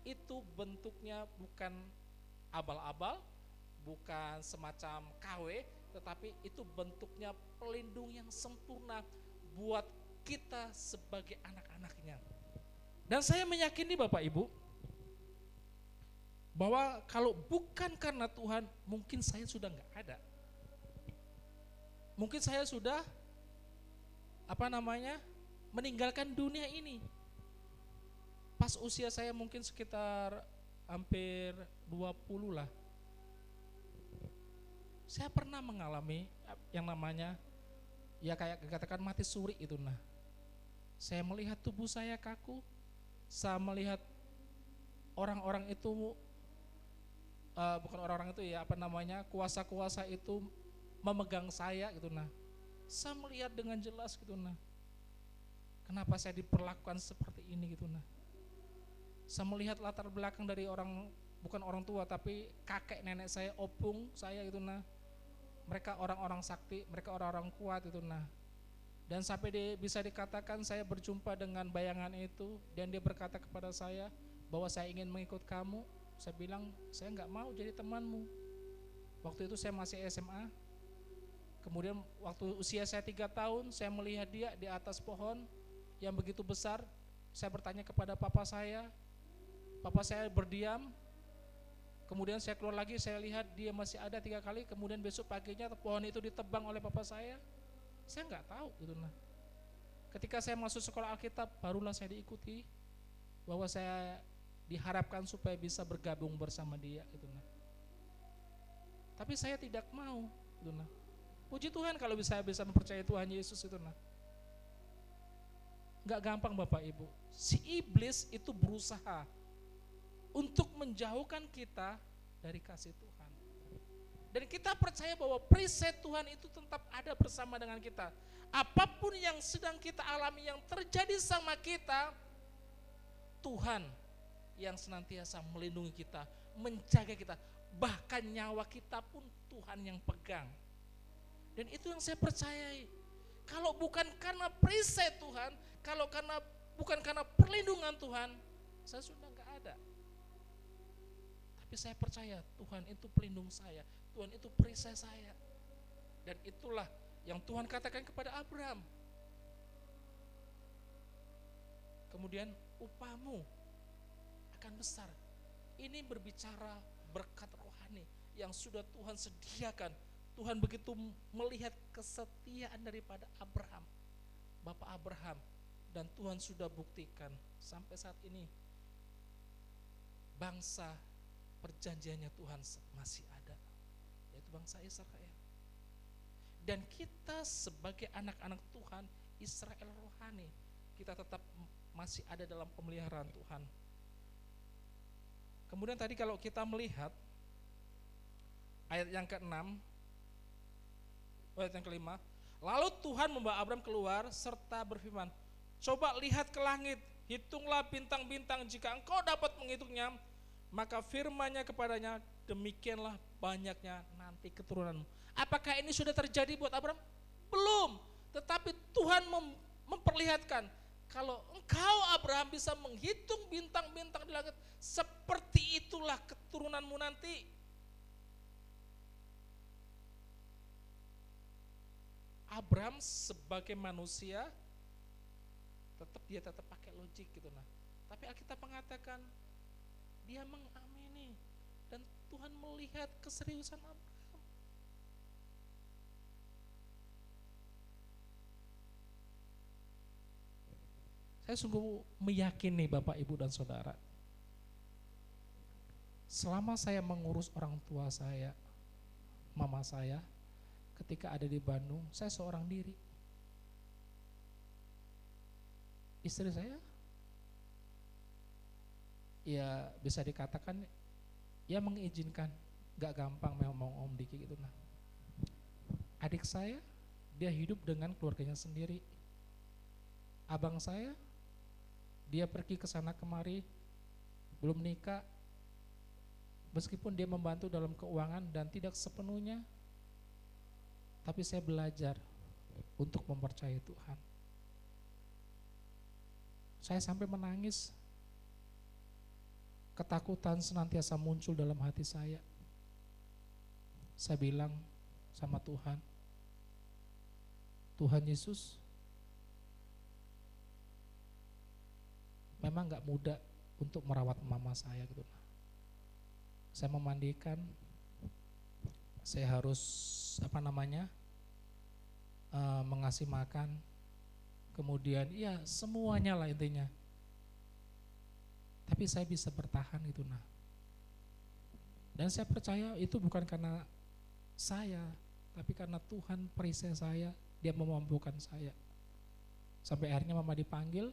itu bentuknya bukan abal-abal, bukan semacam KW, tetapi itu bentuknya pelindung yang sempurna buat kita sebagai anak-anaknya. Dan saya meyakini Bapak Ibu, bahwa kalau bukan karena Tuhan, mungkin saya sudah nggak ada. Mungkin saya sudah meninggalkan dunia ini. Pas usia saya mungkin sekitar hampir 20 lah. Saya pernah mengalami yang namanya ya kayak dikatakan mati suri itu nah. Saya melihat tubuh saya kaku, saya melihat orang-orang itu bukan orang-orang itu ya kuasa-kuasa itu memegang saya gitu nah. Saya melihat dengan jelas gitu nah. Kenapa saya diperlakukan seperti ini gitu nah. Saya melihat latar belakang dari bukan orang tua tapi kakek nenek saya, opung saya gitu nah. Mereka orang-orang sakti, mereka orang-orang kuat itu nah. Dan sampai bisa dikatakan saya berjumpa dengan bayangan itu dan dia berkata kepada saya bahwa saya ingin mengikut kamu. Saya bilang saya nggak mau jadi temanmu. Waktu itu saya masih SMA. Kemudian waktu usia saya 3 tahun saya melihat dia di atas pohon yang begitu besar. Saya bertanya kepada papa saya berdiam. Kemudian saya keluar lagi, saya lihat dia masih ada 3 kali. Kemudian besok paginya pohon itu ditebang oleh papa saya nggak tahu gitu nah. Ketika saya masuk sekolah Alkitab, barulah saya diikuti, bahwa saya diharapkan supaya bisa bergabung bersama dia gitu nah. Tapi saya tidak mau gitu nah. Puji Tuhan kalau saya bisa mempercayai Tuhan Yesus itu nah. Nggak gampang Bapak Ibu. Si iblis itu berusaha untuk menjauhkan kita dari kasih Tuhan. Dan kita percaya bahwa perisai Tuhan itu tetap ada bersama dengan kita. Apapun yang sedang kita alami, yang terjadi sama kita, Tuhan yang senantiasa melindungi kita, menjaga kita, bahkan nyawa kita pun Tuhan yang pegang. Dan itu yang saya percayai. Kalau bukan karena perisai Tuhan, bukan karena perlindungan Tuhan, saya sudah nggak ada. Tapi saya percaya Tuhan itu pelindung saya, Tuhan itu perisai saya. Dan itulah yang Tuhan katakan kepada Abraham. Kemudian upahmu akan besar. Ini berbicara berkat rohani yang sudah Tuhan sediakan. Tuhan begitu melihat kesetiaan daripada Abraham, Bapak Abraham, dan Tuhan sudah buktikan sampai saat ini bangsa perjanjiannya Tuhan masih ada, yaitu bangsa Israel. Dan kita sebagai anak-anak Tuhan, Israel rohani, kita tetap masih ada dalam pemeliharaan Tuhan. Kemudian tadi kalau kita melihat ayat yang ke-6, ayat yang ke-5, lalu Tuhan membawa Abraham keluar serta berfirman, coba lihat ke langit, hitunglah bintang-bintang, jika engkau dapat menghitungnya, maka firman-Nya kepadanya, demikianlah banyaknya nanti keturunanmu. Apakah ini sudah terjadi buat Abraham? Belum, tetapi Tuhan memperlihatkan, kalau engkau Abraham bisa menghitung bintang-bintang di langit, seperti itulah keturunanmu nanti. Abraham sebagai manusia tetap pakai logik gitu nah. Tapi Alkitab mengatakan dia mengamini dan Tuhan melihat keseriusan Abraham. Saya sungguh meyakini Bapak, Ibu, dan Saudara, selama saya mengurus orang tua saya, mama saya, ketika ada di Bandung, saya seorang diri. Istri saya ya bisa dikatakan ya mengizinkan, gak gampang memang Om Diki gitu. Nah, adik saya dia hidup dengan keluarganya sendiri. Abang saya dia pergi ke sana kemari, belum nikah, meskipun dia membantu dalam keuangan dan tidak sepenuhnya, tapi saya belajar untuk mempercayai Tuhan. Saya sampai menangis, ketakutan senantiasa muncul dalam hati saya. Saya bilang sama Tuhan, Tuhan Yesus, memang gak mudah untuk merawat mama saya gitu. Saya memandikan, saya harus mengasih makan, kemudian ya semuanya lah intinya. Tapi saya bisa bertahan gitu nah. Dan saya percaya itu bukan karena saya, tapi karena Tuhan perisai saya, dia memampukan saya. Sampai akhirnya mama dipanggil,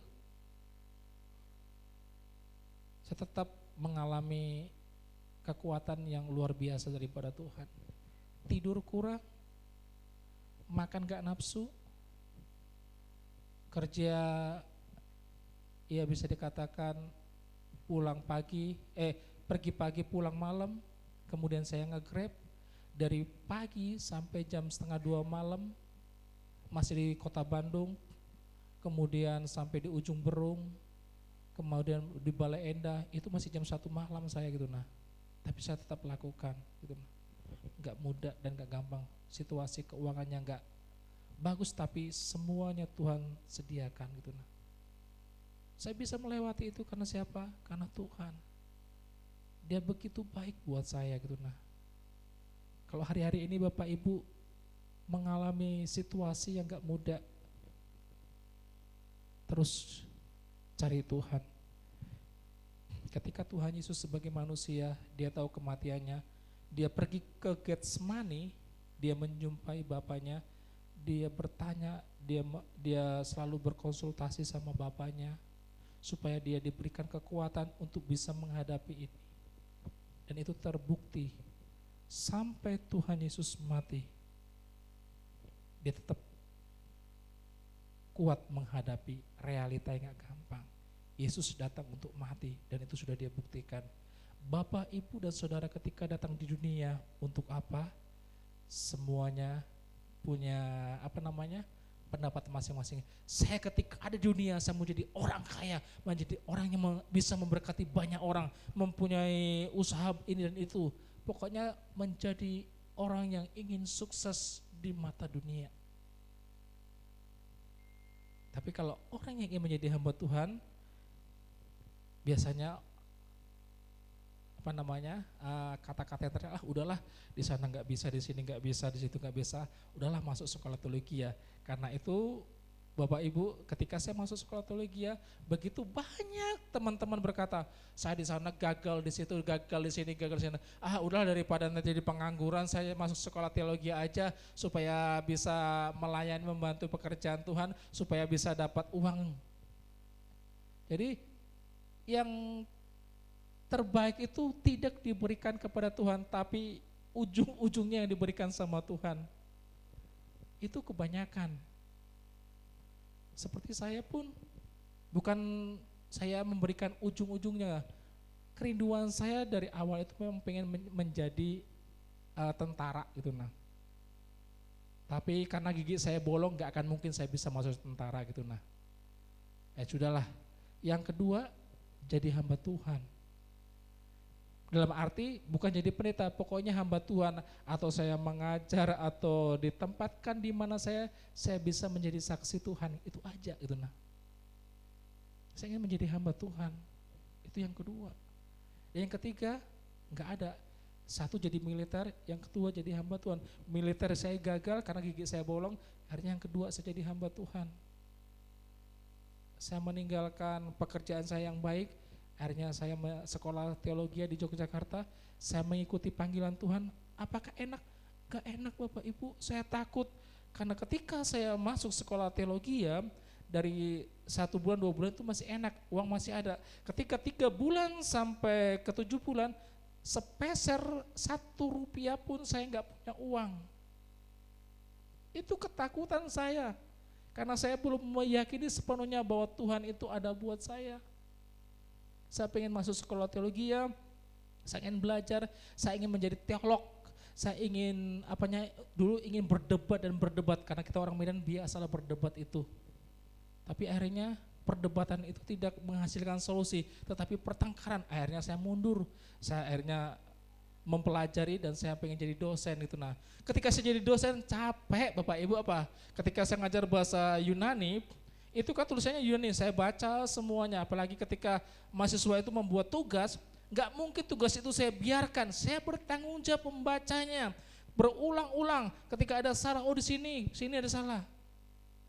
saya tetap mengalami kekuatan yang luar biasa daripada Tuhan. Tidur kurang, makan gak nafsu, kerja ya bisa dikatakan pergi pagi pulang malam, kemudian saya nge-Grab dari pagi sampai jam 1:30 malam masih di kota Bandung, kemudian sampai di ujung Berung, kemudian di Balai Endah, itu masih jam 1 malam saya gitu nah. Tapi saya tetap lakukan gitu nah. Gak mudah dan gak gampang, situasi keuangannya gak bagus, tapi semuanya Tuhan sediakan gitu nah. Saya bisa melewati itu karena siapa? Karena Tuhan. Dia begitu baik buat saya gitu nah. Kalau hari-hari ini Bapak Ibu mengalami situasi yang gak mudah, terus cari Tuhan. Ketika Tuhan Yesus sebagai manusia, dia tahu kematiannya, dia pergi ke Getsemani, dia menjumpai Bapaknya, dia bertanya, dia selalu berkonsultasi sama Bapaknya supaya dia diberikan kekuatan untuk bisa menghadapi ini. Dan itu terbukti sampai Tuhan Yesus mati, dia tetap kuat menghadapi realita yang gak gampang. Yesus datang untuk mati dan itu sudah dia buktikan. Bapak, Ibu dan Saudara ketika datang di dunia untuk apa? Semuanya punya pendapat masing-masing. Saya ketika ada di dunia saya mau jadi orang kaya, menjadi orang yang bisa memberkati banyak orang, mempunyai usaha ini dan itu. Pokoknya menjadi orang yang ingin sukses di mata dunia. Tapi kalau orang yang ingin menjadi hamba Tuhan, biasanya kata-kata yang terakhir, udahlah di sana nggak bisa, di sini nggak bisa, di situ nggak bisa, udahlah masuk sekolah teologi ya. Karena itu Bapak Ibu, ketika saya masuk sekolah teologi ya, begitu banyak teman-teman berkata, saya di sana gagal, di situ gagal, di sini gagal, di sini. Udahlah daripada nanti jadi pengangguran, saya masuk sekolah teologi aja supaya bisa melayani, membantu pekerjaan Tuhan, supaya bisa dapat uang. Jadi yang terbaik itu tidak diberikan kepada Tuhan, tapi ujung-ujungnya yang diberikan sama Tuhan. Itu kebanyakan. Seperti saya pun, bukan saya memberikan ujung-ujungnya. Kerinduan saya dari awal itu memang pengen menjadi tentara gitu nah. Tapi karena gigi saya bolong, gak akan mungkin saya bisa masuk tentara gitu nah. Sudahlah. Yang kedua, jadi hamba Tuhan. Dalam arti bukan jadi pendeta, pokoknya hamba Tuhan, atau saya mengajar atau ditempatkan di mana saya bisa menjadi saksi Tuhan, itu aja gitu nah. Saya ingin menjadi hamba Tuhan, itu yang kedua. Dan yang ketiga, nggak ada. Satu jadi militer, yang kedua jadi hamba Tuhan. Militer saya gagal karena gigi saya bolong, akhirnya yang kedua saya jadi hamba Tuhan. Saya meninggalkan pekerjaan saya yang baik, akhirnya saya sekolah teologi di Yogyakarta, saya mengikuti panggilan Tuhan. Apakah enak? Gak enak Bapak Ibu, saya takut. Karena ketika saya masuk sekolah teologi dari 1 bulan 2 bulan itu masih enak, uang masih ada. Ketika 3 bulan sampai ke 7 bulan, sepeser 1 rupiah pun saya nggak punya uang. Itu ketakutan saya, karena saya belum meyakini sepenuhnya bahwa Tuhan itu ada buat saya. Saya pengen masuk sekolah teologi, saya ingin belajar, saya ingin menjadi teolog, saya ingin dulu ingin berdebat karena kita orang Medan biasalah berdebat itu. Tapi akhirnya perdebatan itu tidak menghasilkan solusi, tetapi pertengkaran. Akhirnya saya mundur, saya akhirnya mempelajari dan saya pengen jadi dosen itu. Nah, ketika saya jadi dosen capek Bapak Ibu ketika saya ngajar bahasa Yunani, itu kan tulisannya Yunani, saya baca semuanya, apalagi ketika mahasiswa itu membuat tugas, nggak mungkin tugas itu saya biarkan, saya bertanggung jawab membacanya, berulang-ulang. Ketika ada salah, oh di sini ada salah,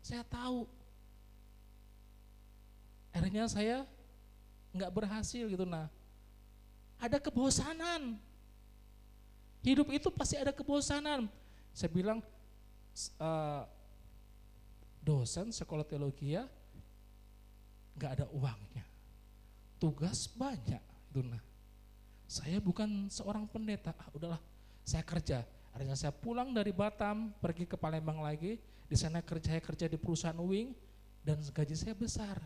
saya tahu. Akhirnya saya nggak berhasil gitu. Nah, ada kebosanan. Hidup itu pasti ada kebosanan. Saya bilang, dosen sekolah teologi nggak ada uangnya, tugas banyak. Nah, saya bukan seorang pendeta, udahlah saya kerja. Akhirnya saya pulang dari Batam, pergi ke Palembang lagi. Di sana saya kerja di perusahaan Wing dan gaji saya besar,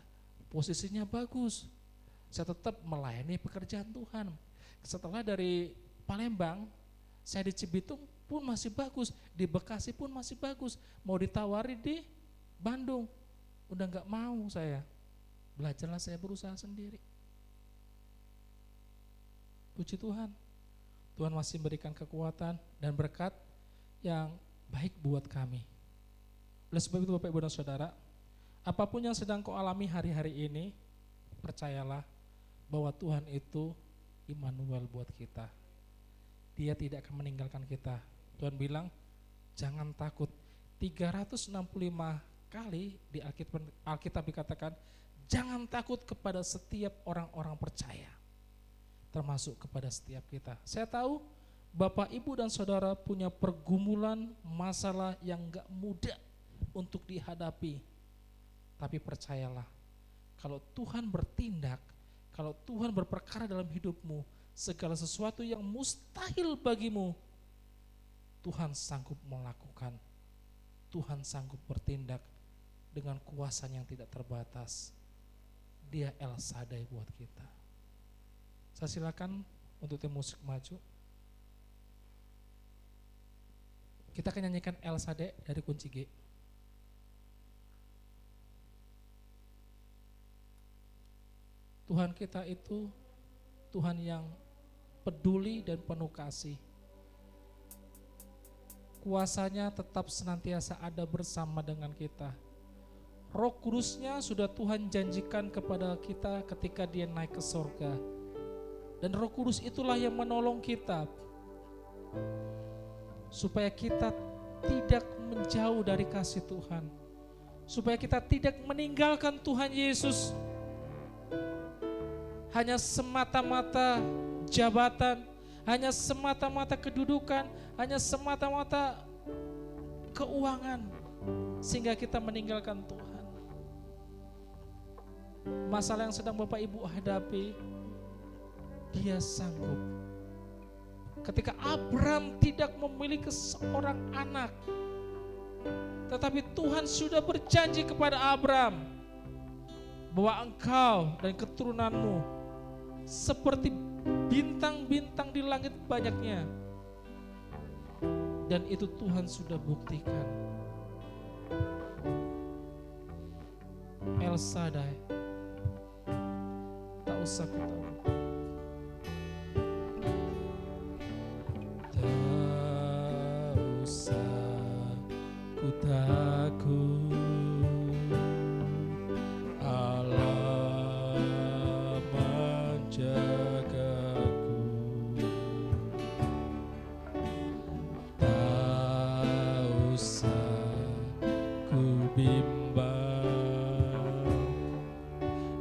posisinya bagus. Saya tetap melayani pekerjaan Tuhan. Setelah dari Palembang, saya di Cibitung pun masih bagus, di Bekasi pun masih bagus. Mau ditawari di Bandung, udah nggak mau saya. Belajarlah saya berusaha sendiri. Puji Tuhan, Tuhan masih memberikan kekuatan dan berkat yang baik buat kami. Oleh sebab itu Bapak Ibu dan Saudara, apapun yang sedang kau alami hari-hari ini, percayalah bahwa Tuhan itu Immanuel buat kita. Dia tidak akan meninggalkan kita. Tuhan bilang, jangan takut. 365 kali di Alkitab dikatakan, jangan takut kepada setiap orang-orang percaya, termasuk kepada setiap kita. Saya tahu Bapak, Ibu, dan Saudara punya pergumulan masalah yang gak mudah untuk dihadapi. Tapi percayalah, kalau Tuhan bertindak, kalau Tuhan berperkara dalam hidupmu, segala sesuatu yang mustahil bagimu, Tuhan sanggup melakukan. Tuhan sanggup bertindak dengan kuasa yang tidak terbatas. Dia El Shaddai buat kita. Saya silakan untuk tim musik maju. Kita akan nyanyikan El Shaddai dari kunci G. Tuhan kita itu Tuhan yang peduli dan penuh kasih. Kuasanya tetap senantiasa ada bersama dengan kita. Roh Kudusnya sudah Tuhan janjikan kepada kita ketika Dia naik ke surga. Dan Roh Kudus itulah yang menolong kita supaya kita tidak menjauh dari kasih Tuhan, supaya kita tidak meninggalkan Tuhan Yesus hanya semata-mata jabatan, hanya semata-mata kedudukan, hanya semata-mata keuangan, sehingga kita meninggalkan Tuhan. Masalah yang sedang Bapak Ibu hadapi, Dia sanggup. Ketika Abraham tidak memiliki seorang anak, tetapi Tuhan sudah berjanji kepada Abraham bahwa engkau dan keturunanmu seperti bintang-bintang di langit banyaknya. Dan itu Tuhan sudah buktikan. El Shaddai, tak usah kita takut, Allah menjagaku. Tak usah ku bimbang,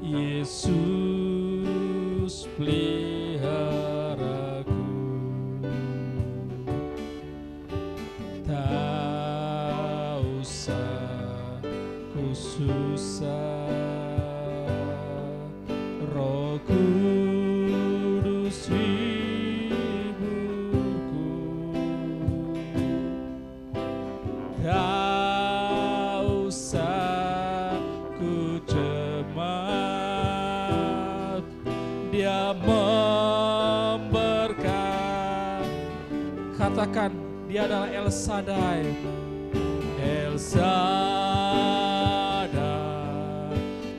Yesus Katakan, Dia adalah El Shaddai. El Shaddai,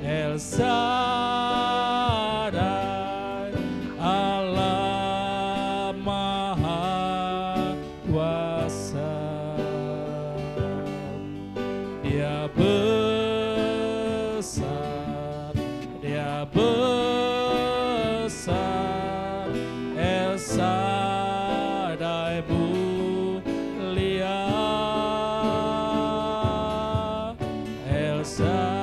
El Shaddai, Allah Maha Kuasa. Dia besar, Dia besar, El Shaddai mulia, El Shaddai,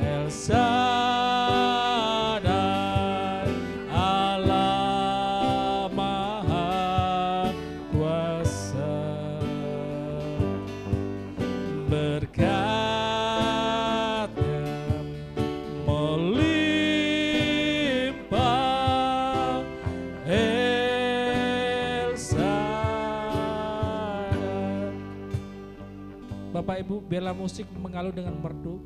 El Shaddai, Allah Maha Kuasa. Berkat-Nya melimpah, El Shaddai. Bapak Ibu, biarlah musik mengalu dengan merdu.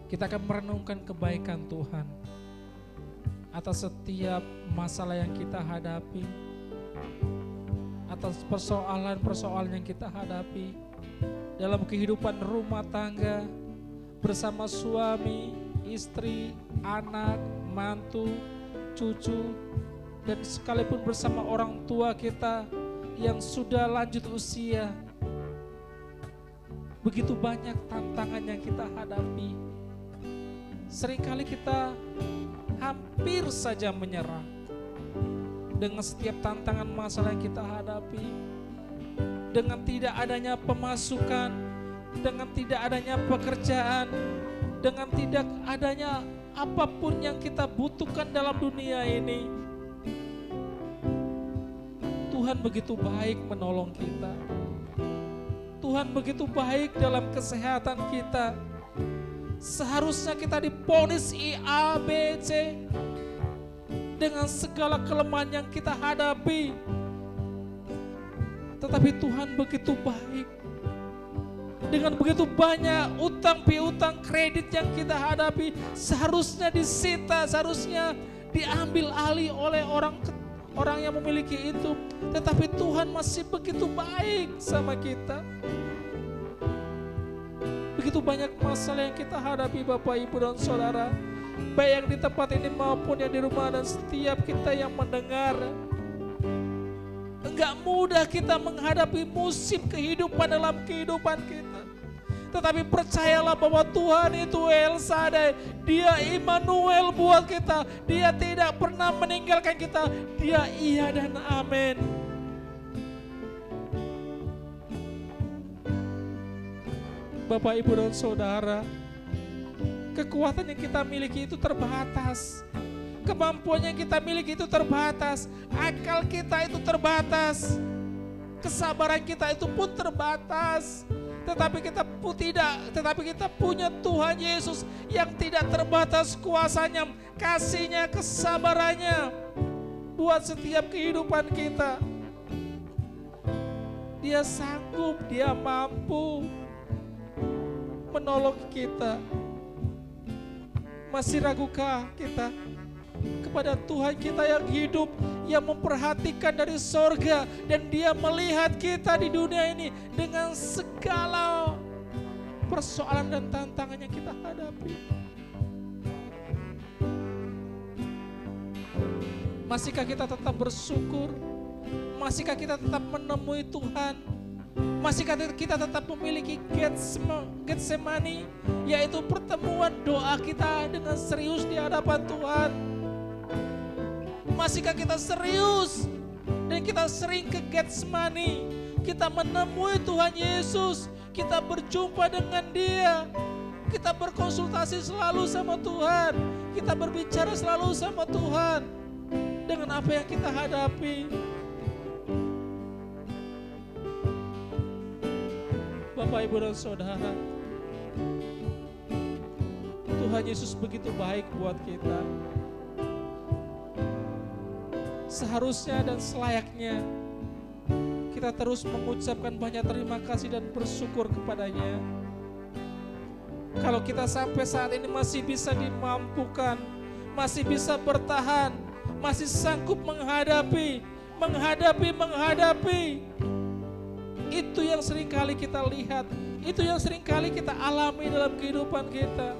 Kita akan merenungkan kebaikan Tuhan atas setiap masalah yang kita hadapi, atas persoalan-persoalan yang kita hadapi dalam kehidupan rumah tangga, bersama suami, istri, anak, mantu, cucu, dan sekalipun bersama orang tua kita yang sudah lanjut usia. Begitu banyak tantangan yang kita hadapi. Seringkali kita hampir saja menyerah dengan setiap tantangan masalah yang kita hadapi, dengan tidak adanya pemasukan, dengan tidak adanya pekerjaan, dengan tidak adanya apapun yang kita butuhkan dalam dunia ini. Tuhan begitu baik menolong kita. Tuhan begitu baik dalam kesehatan kita. Seharusnya kita divonis A, B, C dengan segala kelemahan yang kita hadapi. Tetapi Tuhan begitu baik. Dengan begitu banyak utang piutang kredit yang kita hadapi, seharusnya disita, seharusnya diambil alih oleh orang yang memiliki itu. Tetapi Tuhan masih begitu baik sama kita. Begitu banyak masalah yang kita hadapi Bapak, Ibu, dan Saudara, baik yang di tempat ini maupun yang di rumah, dan setiap kita yang mendengar. Enggak mudah kita menghadapi musim kehidupan dalam kehidupan kita. Tetapi percayalah bahwa Tuhan itu El Shaddai. Dia Immanuel buat kita. Dia tidak pernah meninggalkan kita. Dia iya dan amin. Bapak, Ibu, dan Saudara, kekuatan yang kita miliki itu terbatas. Kemampuan yang kita miliki itu terbatas. Akal kita itu terbatas. Kesabaran kita itu pun terbatas. Tetapi kita punya Tuhan Yesus yang tidak terbatas kuasanya, kasihnya, kesabarannya buat setiap kehidupan kita. Dia sanggup, Dia mampu menolong kita. Masih ragukah kita kepada Tuhan kita yang hidup, yang memperhatikan dari sorga, dan Dia melihat kita di dunia ini dengan segala persoalan dan tantangan yang kita hadapi? Masihkah kita tetap bersyukur? Masihkah kita tetap menemui Tuhan? Masihkah kita tetap memiliki Getsemani, yaitu pertemuan doa kita dengan serius di hadapan Tuhan? Masihkah kita serius dan kita sering ke Getsemani, kita menemui Tuhan Yesus, kita berjumpa dengan Dia, kita berkonsultasi selalu sama Tuhan, kita berbicara selalu sama Tuhan dengan apa yang kita hadapi? Bapak, Ibu, dan Saudara, Tuhan Yesus begitu baik buat kita. Seharusnya dan selayaknya kita terus mengucapkan banyak terima kasih dan bersyukur kepada-Nya. Kalau kita sampai saat ini masih bisa dimampukan, masih bisa bertahan, masih sanggup menghadapi. Itu yang seringkali kita lihat, itu yang seringkali kita alami dalam kehidupan kita.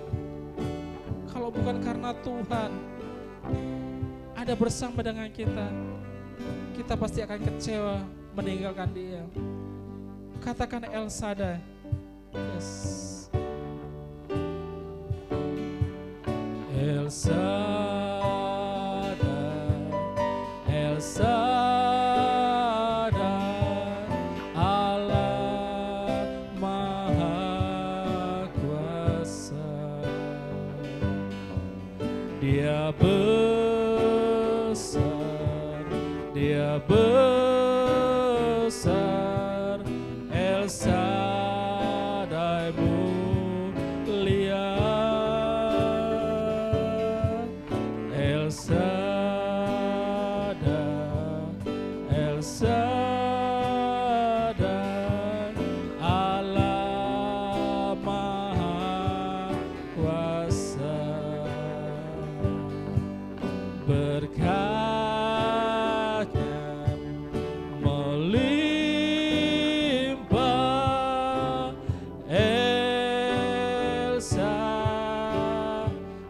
Kalau bukan karena Tuhan ada bersama dengan kita, kita pasti akan kecewa meninggalkan Dia. Katakan El Shaddai. Yes. El Shaddai, El Shaddai, Allah Maha Kuasa. Dia besar, Dia besar, El Shaddai mulia, El Shaddai, El Shaddai, Allah Maha Kuasa. Berkatnya melimpah, Elsa.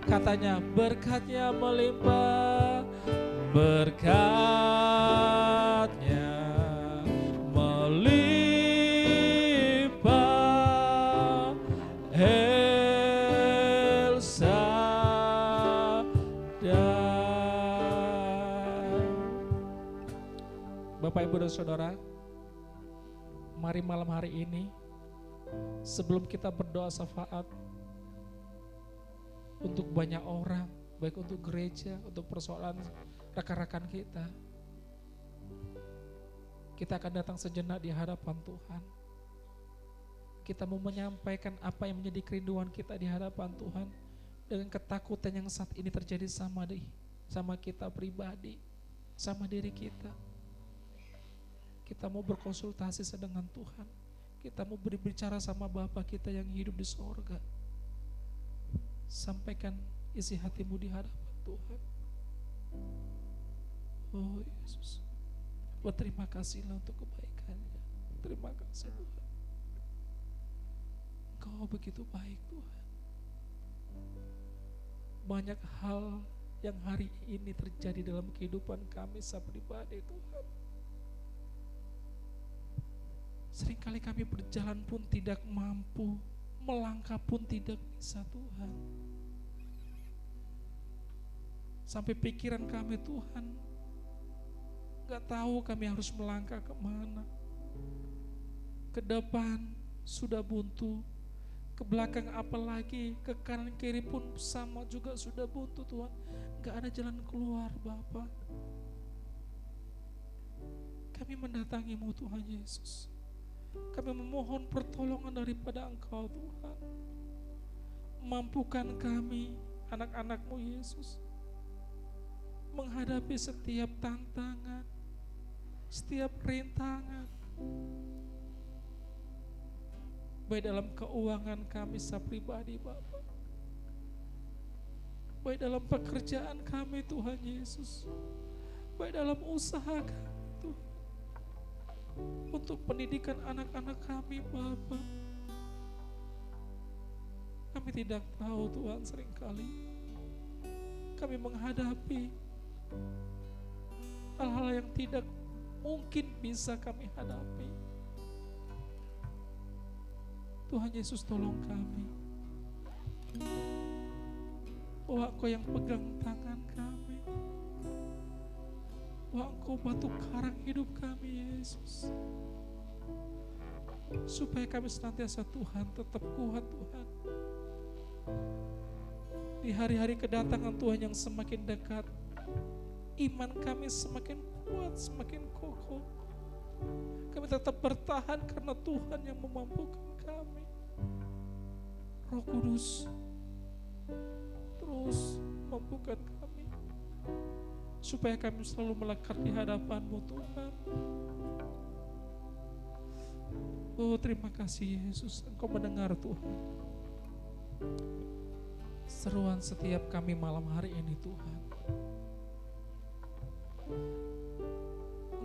Katanya berkatnya melimpah, berkatnya melimpah, Elsa. Bapak, Ibu, dan Saudara, mari malam hari ini sebelum kita berdoa syafaat untuk banyak orang, baik untuk gereja, untuk persoalan rekan-rekan kita akan datang sejenak di hadapan Tuhan. Kita mau menyampaikan apa yang menjadi kerinduan kita di hadapan Tuhan dengan ketakutan yang saat ini terjadi sama kita pribadi, sama diri kita. Kita mau berkonsultasi dengan Tuhan. Kita mau berbicara sama Bapa kita yang hidup di sorga. Sampaikan isi hatimu di hadapan Tuhan. Oh Yesus, berterima kasihlah untuk kebaikannya. Terima kasih Tuhan. Engkau begitu baik Tuhan. Banyak hal yang hari ini terjadi dalam kehidupan kami secara pribadi Tuhan. Seringkali kami berjalan pun tidak mampu, melangkah pun tidak bisa Tuhan. Sampai pikiran kami Tuhan, gak tahu kami harus melangkah kemana. Ke depan sudah buntu, ke belakang apalagi, ke kanan kiri pun sama juga sudah buntu Tuhan. Gak ada jalan keluar Bapa. Kami mendatangi-Mu Tuhan Yesus. Kami memohon pertolongan daripada Engkau Tuhan. Mampukan kami, anak-anak-Mu Yesus, menghadapi setiap tantangan, setiap rintangan, baik dalam keuangan kami secara pribadi Bapa, baik dalam pekerjaan kami Tuhan Yesus, baik dalam usaha kami Tuhan, untuk pendidikan anak-anak kami Bapa. Kami tidak tahu Tuhan, seringkali kami menghadapi hal-hal yang tidak mungkin bisa kami hadapi. Tuhan Yesus, tolong kami. Bahwa Engkau yang pegang tangan kami, bahwa Engkau batu karang hidup kami Yesus, supaya kami senantiasa Tuhan tetap kuat Tuhan. Di hari-hari kedatangan Tuhan yang semakin dekat, iman kami semakin kuat, semakin kokoh. Kami tetap bertahan karena Tuhan yang memampukan kami. Roh Kudus, terus mampukan kami, supaya kami selalu melekat di hadapan-Mu Tuhan. Oh, terima kasih Yesus, Engkau mendengar Tuhan seruan setiap kami malam hari ini Tuhan.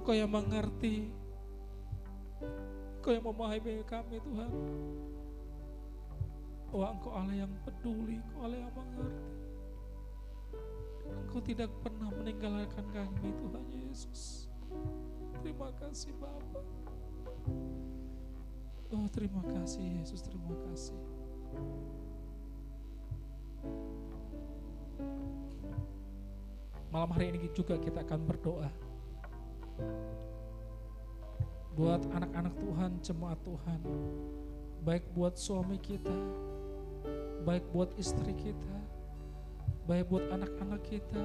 Engkau yang mengerti, Engkau yang memahami kami Tuhan. Oh, Engkau Allah yang peduli, Engkau Allah yang mengerti. Engkau tidak pernah meninggalkan kami Tuhan Yesus. Terima kasih Bapa. Oh, terima kasih Yesus, terima kasih. Malam hari ini juga kita akan berdoa buat anak-anak Tuhan, jemaat Tuhan, baik buat suami kita, baik buat istri kita, baik buat anak-anak kita,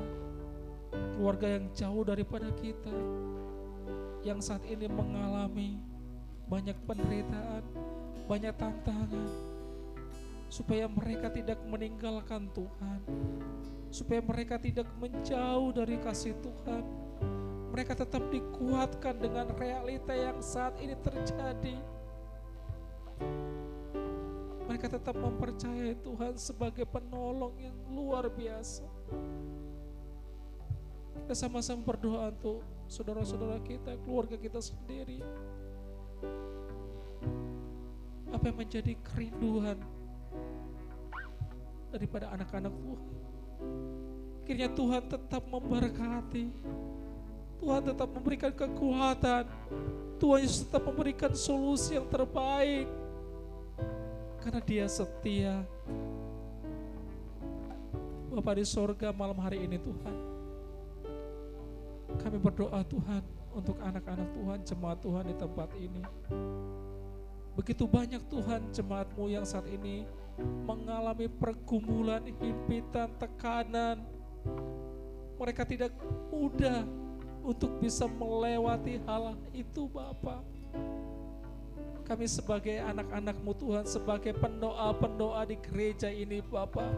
keluarga yang jauh daripada kita, yang saat ini mengalami banyak penderitaan, banyak tantangan, supaya mereka tidak meninggalkan Tuhan, supaya mereka tidak menjauh dari kasih Tuhan. Mereka tetap dikuatkan dengan realita yang saat ini terjadi. Mereka tetap mempercayai Tuhan sebagai penolong yang luar biasa. Kita sama-sama berdoa untuk saudara-saudara kita, keluarga kita sendiri. Apa yang menjadi kerinduan daripada anak-anak Tuhan? Kiranya Tuhan tetap memberkati, Tuhan tetap memberikan kekuatan, Tuhan Yesus tetap memberikan solusi yang terbaik, karena Dia setia. Bapa di sorga, malam hari ini Tuhan, kami berdoa Tuhan untuk anak-anak Tuhan, jemaat Tuhan di tempat ini. Begitu banyak Tuhan jemaat-Mu yang saat ini mengalami pergumulan, himpitan, tekanan. Mereka tidak mudah untuk bisa melewati hal itu Bapa. Kami sebagai anak-anak-Mu Tuhan, sebagai pendoa-pendoa di gereja ini Bapa,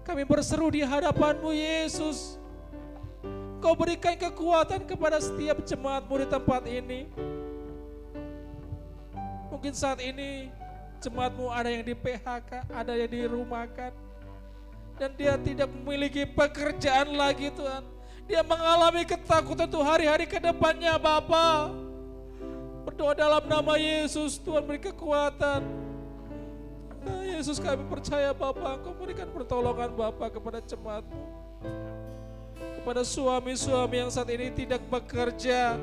kami berseru di hadapan-Mu Yesus. Kau berikan kekuatan kepada setiap jemaat-Mu di tempat ini. Mungkin saat ini jemaat-Mu ada yang di PHK, ada yang dirumahkan, dan dia tidak memiliki pekerjaan lagi Tuhan. Dia mengalami ketakutan tuh hari-hari ke depannya Bapa. Berdoa dalam nama Yesus, Tuhan beri kekuatan. Yesus, kami percaya Bapa, Engkau berikan pertolongan Bapa kepada jemaat-Mu, kepada suami-suami yang saat ini tidak bekerja,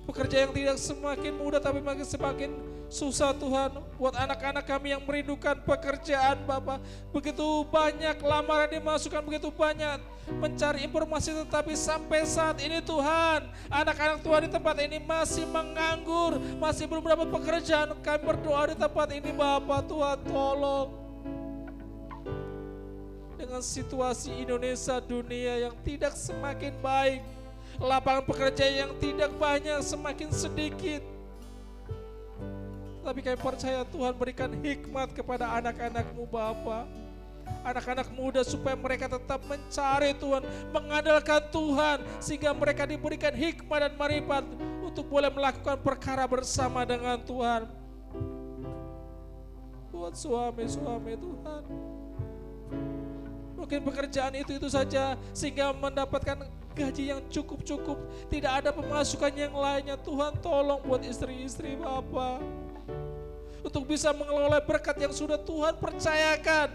pekerjaan yang tidak semakin mudah tapi makin semakin susah Tuhan. Buat anak-anak kami yang merindukan pekerjaan Bapa, begitu banyak lamaran dimasukkan, begitu banyak mencari informasi, tetapi sampai saat ini Tuhan, anak-anak Tuhan di tempat ini masih menganggur, masih belum dapat pekerjaan. Kami berdoa di tempat ini Bapa, Tuhan tolong. Dengan situasi Indonesia, dunia yang tidak semakin baik, lapangan pekerjaan yang tidak banyak, semakin sedikit, tapi kami percaya Tuhan berikan hikmat kepada anak-anak-Mu Bapa, anak-anak muda, supaya mereka tetap mencari Tuhan, mengandalkan Tuhan, sehingga mereka diberikan hikmat dan marifat untuk boleh melakukan perkara bersama dengan Tuhan. Buat suami-suami Tuhan, mungkin pekerjaan itu saja sehingga mendapatkan gaji yang cukup-cukup, tidak ada pemasukan yang lainnya. Tuhan tolong buat istri-istri Bapa untuk bisa mengelola berkat yang sudah Tuhan percayakan,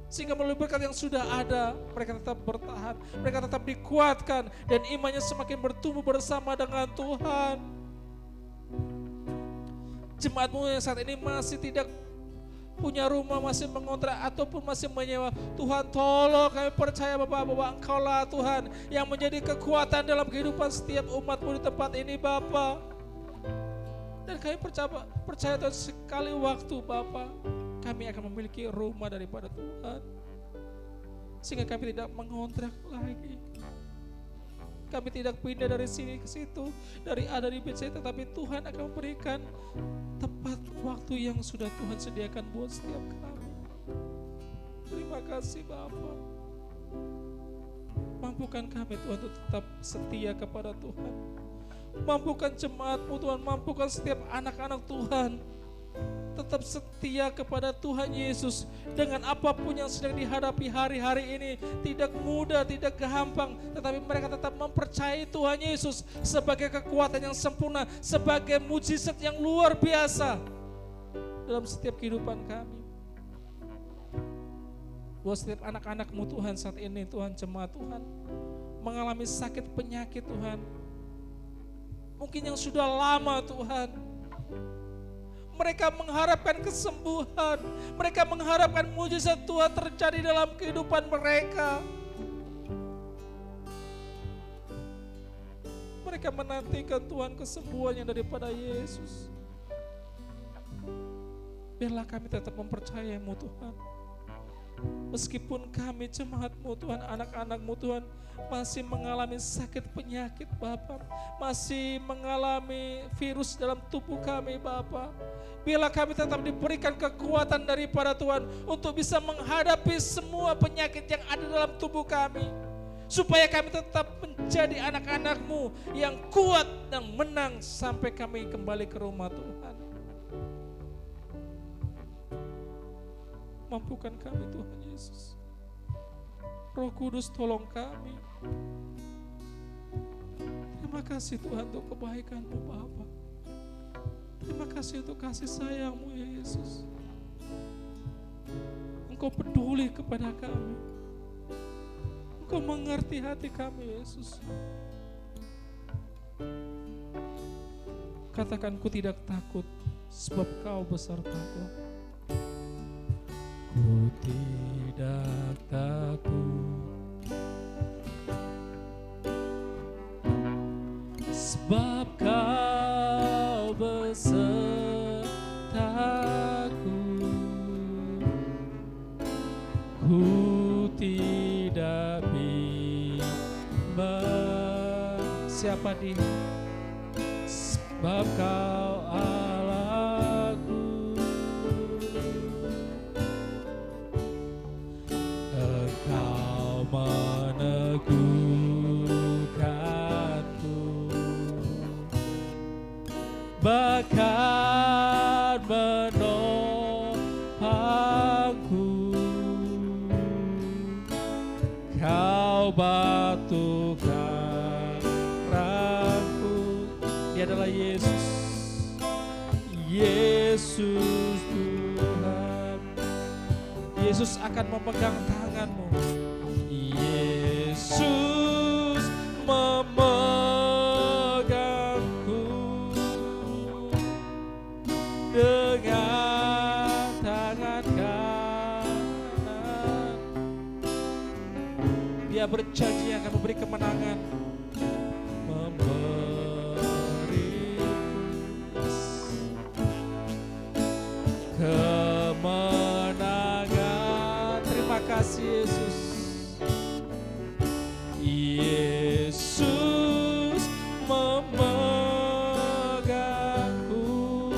sehingga melalui berkat yang sudah ada mereka tetap bertahan, mereka tetap dikuatkan, dan imannya semakin bertumbuh bersama dengan Tuhan. Jemaat-Mu yang saat ini masih tidak punya rumah, masih mengontrak ataupun masih menyewa, Tuhan tolong, kami percaya Bapak, Engkau-lah Tuhan yang menjadi kekuatan dalam kehidupan setiap umat-Mu di tempat ini Bapak. Dan kami percaya Tuhan, sekali waktu Bapak, kami akan memiliki rumah daripada Tuhan, sehingga kami tidak mengontrak lagi. Kami tidak pindah dari sini ke situ, dari A dari B, tetapi Tuhan akan memberikan tempat waktu yang sudah Tuhan sediakan buat setiap kami. Terima kasih Bapa. Mampukan kami Tuhan untuk tetap setia kepada Tuhan. Mampukan jemaat-Mu Tuhan, mampukan setiap anak-anak Tuhan tetap setia kepada Tuhan Yesus dengan apapun yang sedang dihadapi hari-hari ini. Tidak mudah, tidak gampang, tetapi mereka tetap mempercayai Tuhan Yesus sebagai kekuatan yang sempurna, sebagai mujizat yang luar biasa dalam setiap kehidupan kami. Buat setiap anak-anak-Mu Tuhan saat ini, Tuhan, jemaat Tuhan mengalami sakit penyakit Tuhan, mungkin yang sudah lama Tuhan, mereka mengharapkan kesembuhan, mereka mengharapkan mujizat Tuhan terjadi dalam kehidupan mereka. Mereka menantikan Tuhan kesembuhannya daripada Yesus. Biarlah kami tetap mempercayai-Mu Tuhan. Meskipun kami jemaat-Mu Tuhan, anak-anak-Mu Tuhan masih mengalami sakit penyakit Bapa, masih mengalami virus dalam tubuh kami Bapa, biarlah kami tetap diberikan kekuatan daripada Tuhan untuk bisa menghadapi semua penyakit yang ada dalam tubuh kami, supaya kami tetap menjadi anak-anak-Mu yang kuat dan menang sampai kami kembali ke rumah Tuhan. Mampukan kami Tuhan Yesus. Roh Kudus tolong kami. Terima kasih Tuhan untuk kebaikan-Mu Bapa. Terima kasih untuk kasih sayang-Mu ya Yesus. Engkau peduli kepada kami. Engkau mengerti hati kami Yesus. Katakan, ku tidak takut sebab Kau besertaku. Ku tidak takut sebab Kau besertaku. Ku tidak bimbang. Siapa dia? Sebab Kau Allahku. Engkau meneguhkanku, bahkan menopangku. Kau batu karangku. Dia adalah Yesus, Yesus Tuhan. Yesus akan memegang tanganmu. Yesus memegangku dengan tangan kanan. Dia berjanji akan memberi kemenangan, memberi kemenangan. Terima kasih Yesus. Yesus memegangku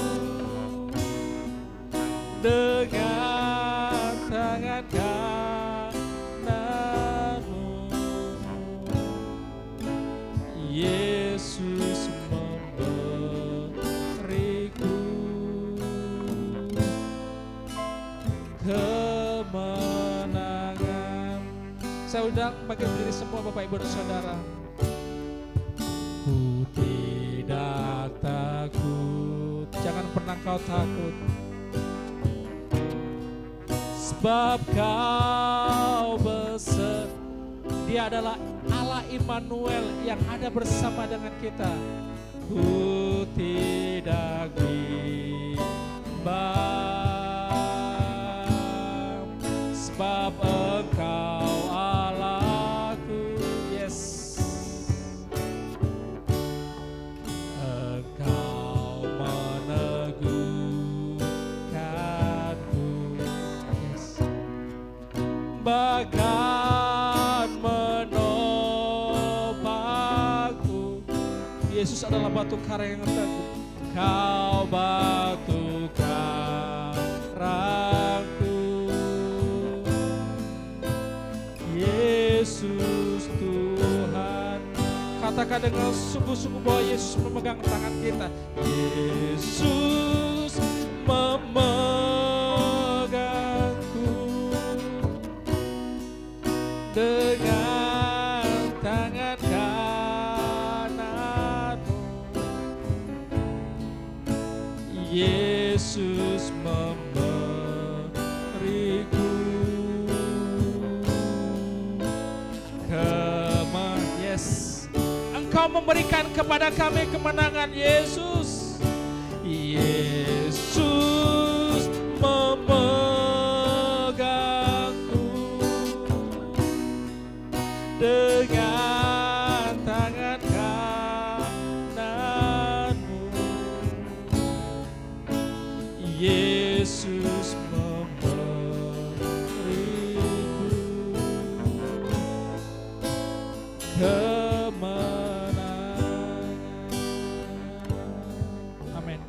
dengan tangan kananmu. Yesus memberiku kemenangan. Saya undang bagi diri semua Bapak Ibu dan Saudara. Ku tidak takut, jangan pernah kau takut, sebab Kau beserta. Dia adalah Allah Immanuel yang ada bersama dengan kita. Ku tidak bimbang, sebab Engkau Allahku. Yes, Engkau meneguhkanku. Yes, bahkan menopangku. Yesus adalah batu karang yang teguh. Kau batu karangku, Yesus Tuhan. Katakan dengan sungguh-sungguh bahwa Yesus memegang tangan kita. Yesus memegang Engkau memberikan kepada kami kemenangan, Yesus. Yesus memegangku dengan tangan kananmu. Yesus memberiku kemenangan. Amin.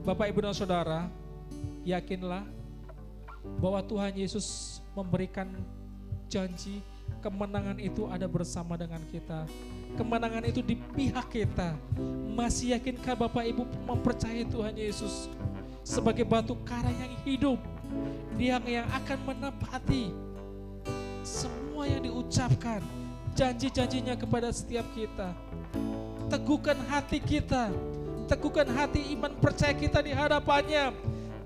Bapak, Ibu, dan Saudara, yakinlah bahwa Tuhan Yesus memberikan janji kemenangan itu ada bersama dengan kita. Kemenangan itu di pihak kita. Masih yakinkah Bapak Ibu mempercayai Tuhan Yesus sebagai batu karang yang hidup, Dia yang akan menepati semua yang diucapkan, janji-janjinya kepada setiap kita. Teguhkan hati kita, teguhkan hati iman percaya kita di hadapannya.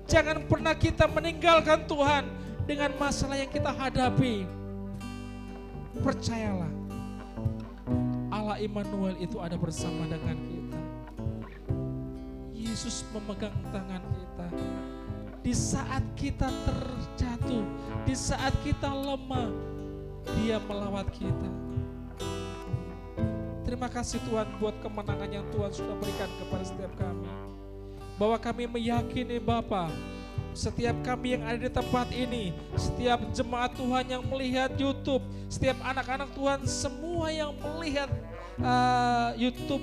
Jangan pernah kita meninggalkan Tuhan dengan masalah yang kita hadapi. Percayalah, Allah Immanuel itu ada bersama dengan kita. Yesus memegang tangan kita. Di saat kita terjatuh, di saat kita lemah, Dia melawat kita. Terima kasih Tuhan buat kemenangan yang Tuhan sudah berikan kepada setiap kami. Bahwa kami meyakini Bapa, setiap kami yang ada di tempat ini, setiap jemaat Tuhan yang melihat YouTube, setiap anak-anak Tuhan semua yang melihat YouTube,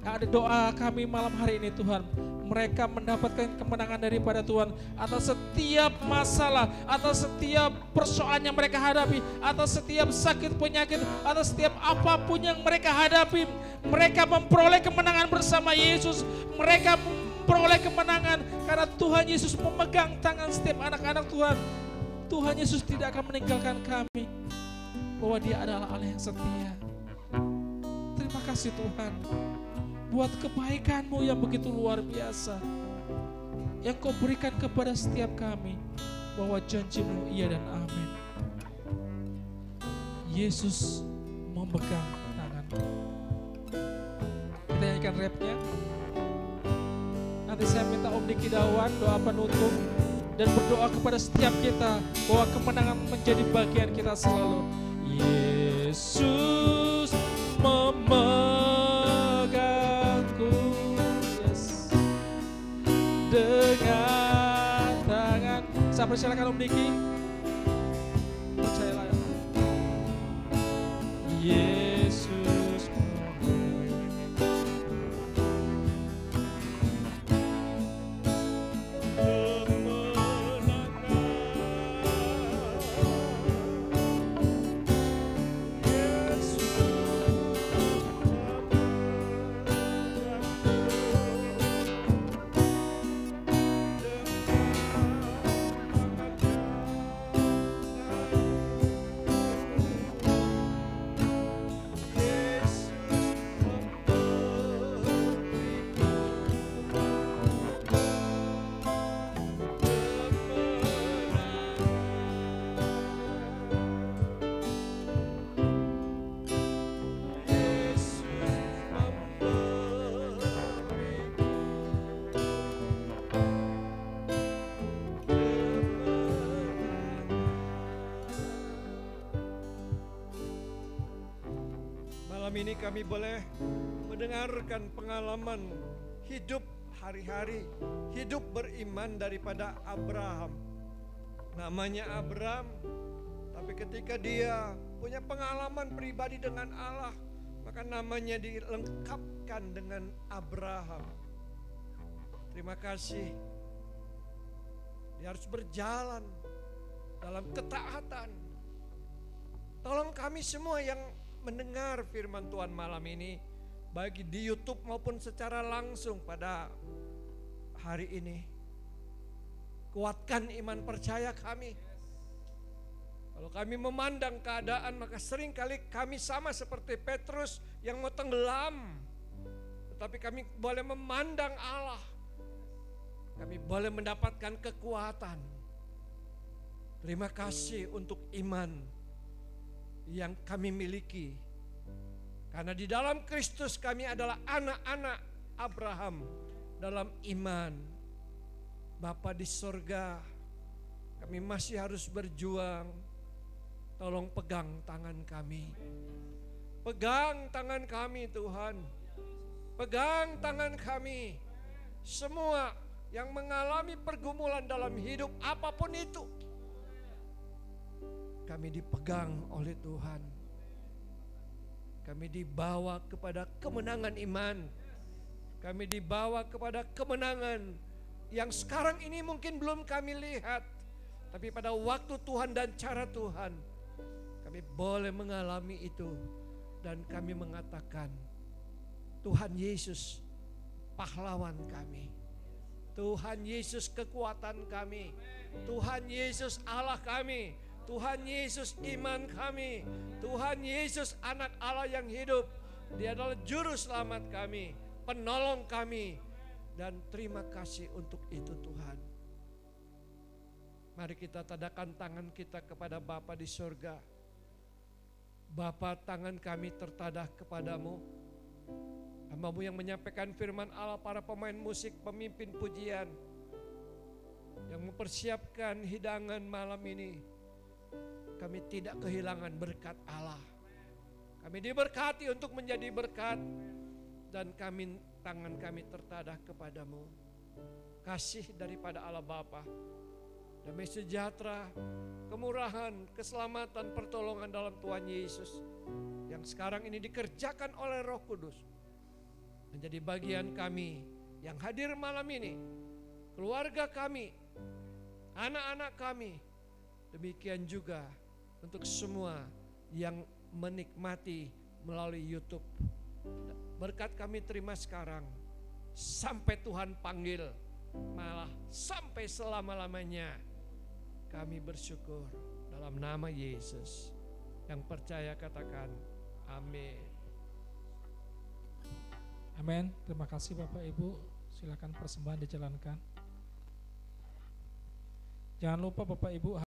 ada doa kami malam hari ini Tuhan, mereka mendapatkan kemenangan daripada Tuhan atas setiap masalah, atas setiap persoalan yang mereka hadapi, atas setiap sakit penyakit, atas setiap apapun yang mereka hadapi. Mereka memperoleh kemenangan bersama Yesus. Mereka memperoleh kemenangan karena Tuhan Yesus memegang tangan setiap anak-anak Tuhan. Tuhan Yesus tidak akan meninggalkan kami, bahwa Dia adalah Allah yang setia. Terima kasih Tuhan buat kebaikan-Mu yang begitu luar biasa yang Kau berikan kepada setiap kami, bahwa janji-Mu iya dan amin. Yesus memegang tangan. Kita nyanyikan rapnya. Nanti saya minta Om Diki Dawan doa penutup dan berdoa kepada setiap kita bahwa kemenangan menjadi bagian kita selalu. Yesus memegangku, yes, dengan tangan. Saya persilakan Om Diki. Percayalah. Yesus ini kami boleh mendengarkan pengalaman hidup hari-hari, hidup beriman daripada Abraham. Namanya Abraham, tapi ketika dia punya pengalaman pribadi dengan Allah, maka namanya dilengkapkan dengan Abraham. Terima kasih. Dia harus berjalan dalam ketaatan. Tolong kami semua yang mendengar firman Tuhan malam ini, baik di YouTube maupun secara langsung pada hari ini. Kuatkan iman percaya kami. Kalau kami memandang keadaan, maka seringkali kami sama seperti Petrus yang mau tenggelam. Tetapi kami boleh memandang Allah. Kami boleh mendapatkan kekuatan. Terima kasih untuk iman yang kami miliki. Karena di dalam Kristus kami adalah anak-anak Abraham dalam iman. Bapa di sorga, kami masih harus berjuang. Tolong pegang tangan kami. Pegang tangan kami Tuhan. Pegang tangan kami. Semua yang mengalami pergumulan dalam hidup apapun itu, kami dipegang oleh Tuhan. Kami dibawa kepada kemenangan iman. Kami dibawa kepada kemenangan yang sekarang ini mungkin belum kami lihat. Tapi pada waktu Tuhan dan cara Tuhan, kami boleh mengalami itu. Dan kami mengatakan, Tuhan Yesus pahlawan kami. Tuhan Yesus kekuatan kami. Tuhan Yesus Allah kami. Tuhan Yesus iman kami. Tuhan Yesus anak Allah yang hidup. Dia adalah juru selamat kami, penolong kami. Dan terima kasih untuk itu Tuhan. Mari kita tadakan tangan kita kepada Bapa di surga. Bapa, tangan kami tertadah kepadamu. Hamba-Mu yang menyampaikan firman Allah, para pemain musik, pemimpin pujian yang mempersiapkan hidangan malam ini. Kami tidak kehilangan berkat Allah. Kami diberkati untuk menjadi berkat. Dan tangan kami tertadah kepadamu. Kasih daripada Allah Bapa, damai sejahtera, kemurahan, keselamatan, pertolongan dalam Tuhan Yesus yang sekarang ini dikerjakan oleh Roh Kudus menjadi bagian kami yang hadir malam ini, keluarga kami, anak-anak kami, demikian juga untuk semua yang menikmati melalui YouTube. Berkat kami terima sekarang sampai Tuhan panggil, malah sampai selama-lamanya. Kami bersyukur dalam nama Yesus. Yang percaya katakan amin. Amin. Terima kasih Bapak Ibu. Silakan persembahan dijalankan. Jangan lupa Bapak Ibu